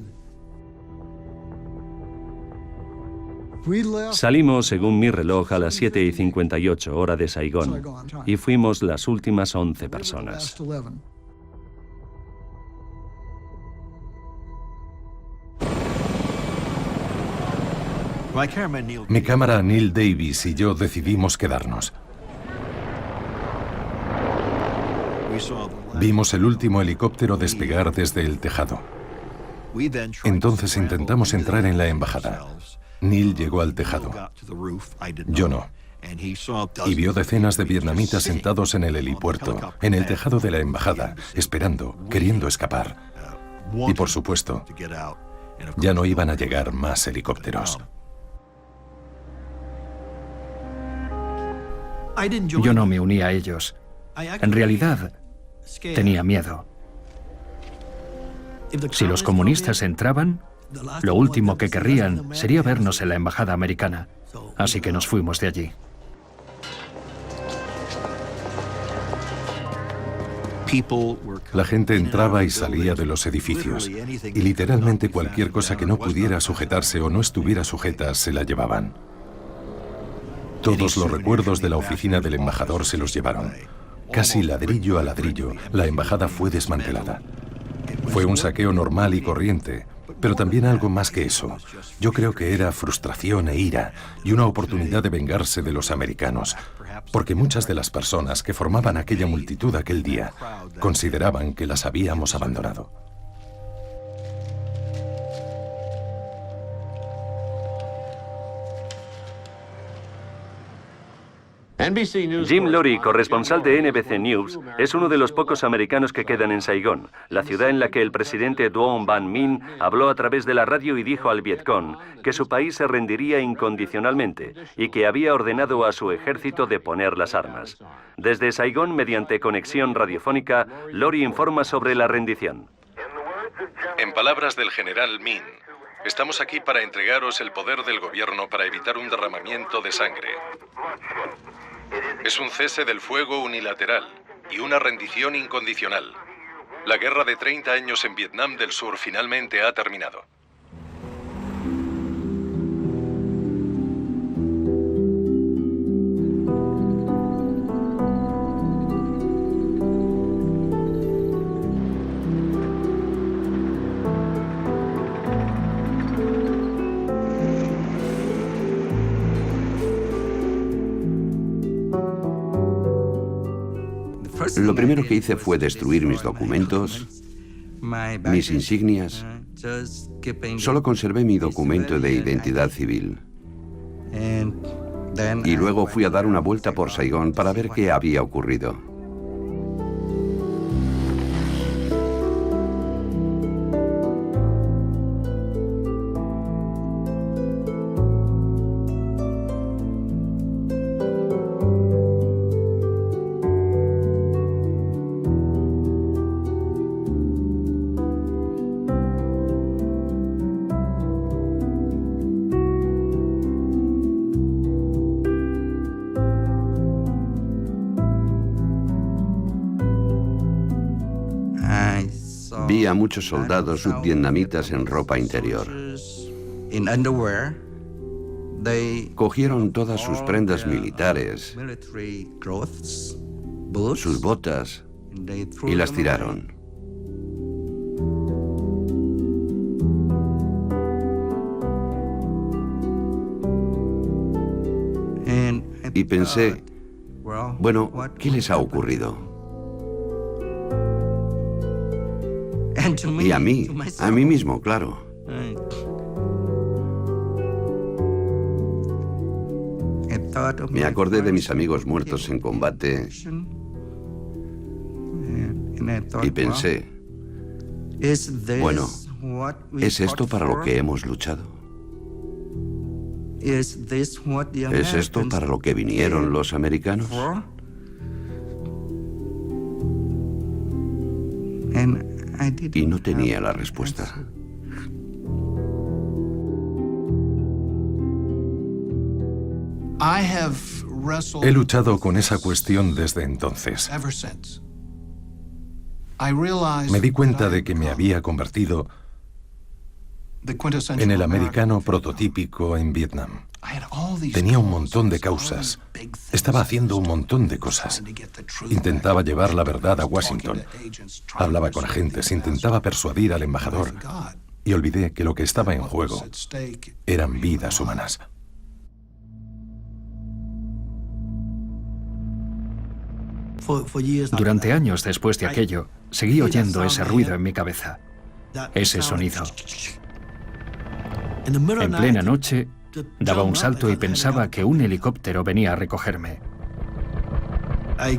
Salimos, según mi reloj, a las 7:58 hora de Saigón y fuimos las últimas 11 personas. Mi cámara Neil Davis y yo decidimos quedarnos. Vimos el último helicóptero despegar desde el tejado. Entonces intentamos entrar en la embajada. Neil llegó al tejado. Yo no. Y vio decenas de vietnamitas sentados en el helipuerto, en el tejado de la embajada, esperando, queriendo escapar. Y por supuesto, ya no iban a llegar más helicópteros. Yo no me uní a ellos. En realidad, tenía miedo. Si los comunistas entraban, lo último que querrían sería vernos en la embajada americana. Así que nos fuimos de allí. La gente entraba y salía de los edificios, y literalmente cualquier cosa que no pudiera sujetarse o no estuviera sujeta se la llevaban. Todos los recuerdos de la oficina del embajador se los llevaron. Casi ladrillo a ladrillo, la embajada fue desmantelada. Fue un saqueo normal y corriente, pero también algo más que eso. Yo creo que era frustración e ira y una oportunidad de vengarse de los americanos, porque muchas de las personas que formaban aquella multitud aquel día consideraban que las habíamos abandonado. Jim Lurie, corresponsal de NBC News, es uno de los pocos americanos que quedan en Saigón, la ciudad en la que el presidente Duong Van Minh habló a través de la radio y dijo al Vietcong que su país se rendiría incondicionalmente y que había ordenado a su ejército de poner las armas. Desde Saigón, mediante conexión radiofónica, Lurie informa sobre la rendición. En palabras del general Minh, estamos aquí para entregaros el poder del gobierno para evitar un derramamiento de sangre. Es un cese del fuego unilateral y una rendición incondicional. La guerra de 30 años en Vietnam del Sur finalmente ha terminado. Lo primero que hice fue destruir mis documentos, mis insignias. Solo conservé mi documento de identidad civil. Y luego fui a dar una vuelta por Saigón para ver qué había ocurrido. Vi a muchos soldados subvietnamitas en ropa interior. Cogieron todas sus prendas militares sus botas y las tiraron. Y pensé, bueno, ¿qué les ha ocurrido? Y a mí mismo, claro. Me acordé de mis amigos muertos en combate y pensé, bueno, ¿es esto para lo que hemos luchado? ¿Es esto para lo que vinieron los americanos? Y no tenía la respuesta. He luchado con esa cuestión desde entonces. Me di cuenta de que me había convertido en el americano prototípico en Vietnam. Tenía un montón de causas. Estaba haciendo un montón de cosas. Intentaba llevar la verdad a Washington. Hablaba con agentes, intentaba persuadir al embajador. Y olvidé que lo que estaba en juego eran vidas humanas. Durante años después de aquello, seguí oyendo ese ruido en mi cabeza, ese sonido. En plena noche, daba un salto y pensaba que un helicóptero venía a recogerme.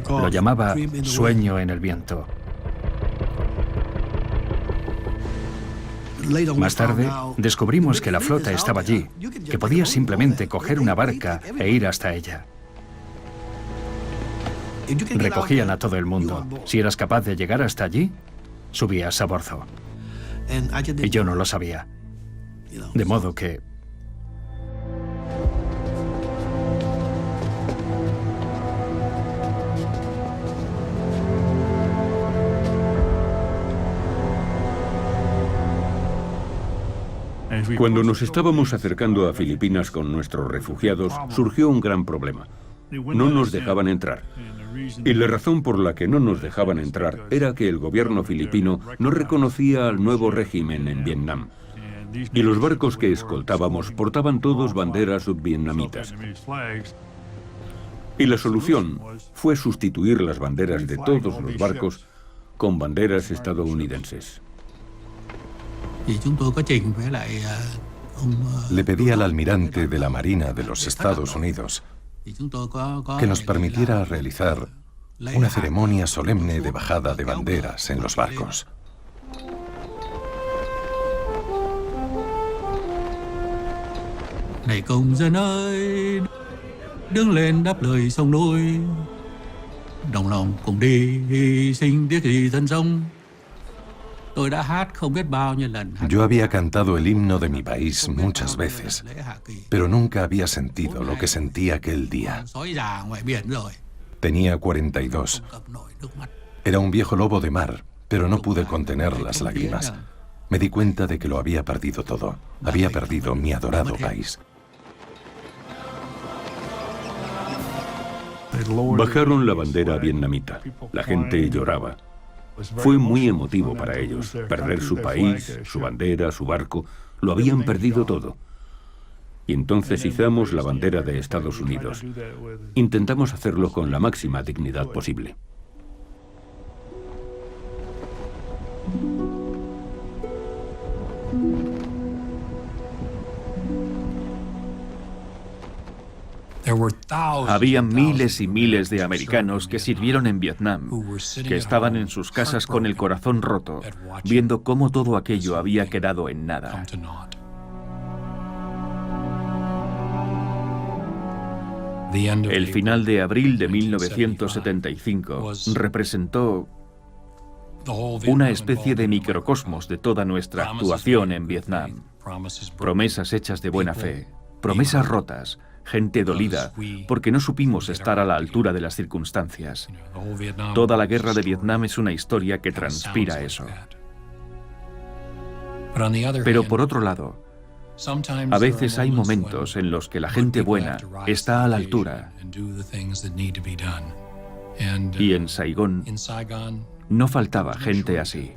Lo llamaba sueño en el viento. Más tarde, descubrimos que la flota estaba allí, que podías simplemente coger una barca e ir hasta ella. Recogían a todo el mundo. Si eras capaz de llegar hasta allí, subías a bordo. Y yo no lo sabía. De modo que... Cuando nos estábamos acercando a Filipinas con nuestros refugiados, surgió un gran problema. No nos dejaban entrar. Y la razón por la que no nos dejaban entrar era que el gobierno filipino no reconocía al nuevo régimen en Vietnam. Y los barcos que escoltábamos portaban todos banderas subvietnamitas. Y la solución fue sustituir las banderas de todos los barcos con banderas estadounidenses. Le pedí al almirante de la Marina de los Estados Unidos que nos permitiera realizar una ceremonia solemne de bajada de banderas en los barcos. Này công dân ơi, đứng lên đáp lời sông núi, đồng lòng cùng đi hy sinh tiếc gì thân sông. Tôi đã hát không biết bao nhiêu lần. Yo había cantado el himno de mi país muchas veces, pero nunca había sentido lo que sentí aquel día. Tenía 42. Era un viejo lobo de mar, pero no pude contener las lágrimas. Me di cuenta de que lo había perdido todo. Había perdido mi adorado país. Bajaron la bandera vietnamita. La gente lloraba. Fue muy emotivo para ellos. Perder su país, su bandera, su barco, lo habían perdido todo. Y entonces izamos la bandera de Estados Unidos. Intentamos hacerlo con la máxima dignidad posible. Había miles y miles de americanos que sirvieron en Vietnam, que estaban en sus casas con el corazón roto, viendo cómo todo aquello había quedado en nada. El final de abril de 1975 representó una especie de microcosmos de toda nuestra actuación en Vietnam. Promesas hechas de buena fe, promesas rotas, gente dolida porque no supimos estar a la altura de las circunstancias. Toda la guerra de Vietnam es una historia que transpira eso. Pero por otro lado, a veces hay momentos en los que la gente buena está a la altura Y en Saigón no faltaba gente así.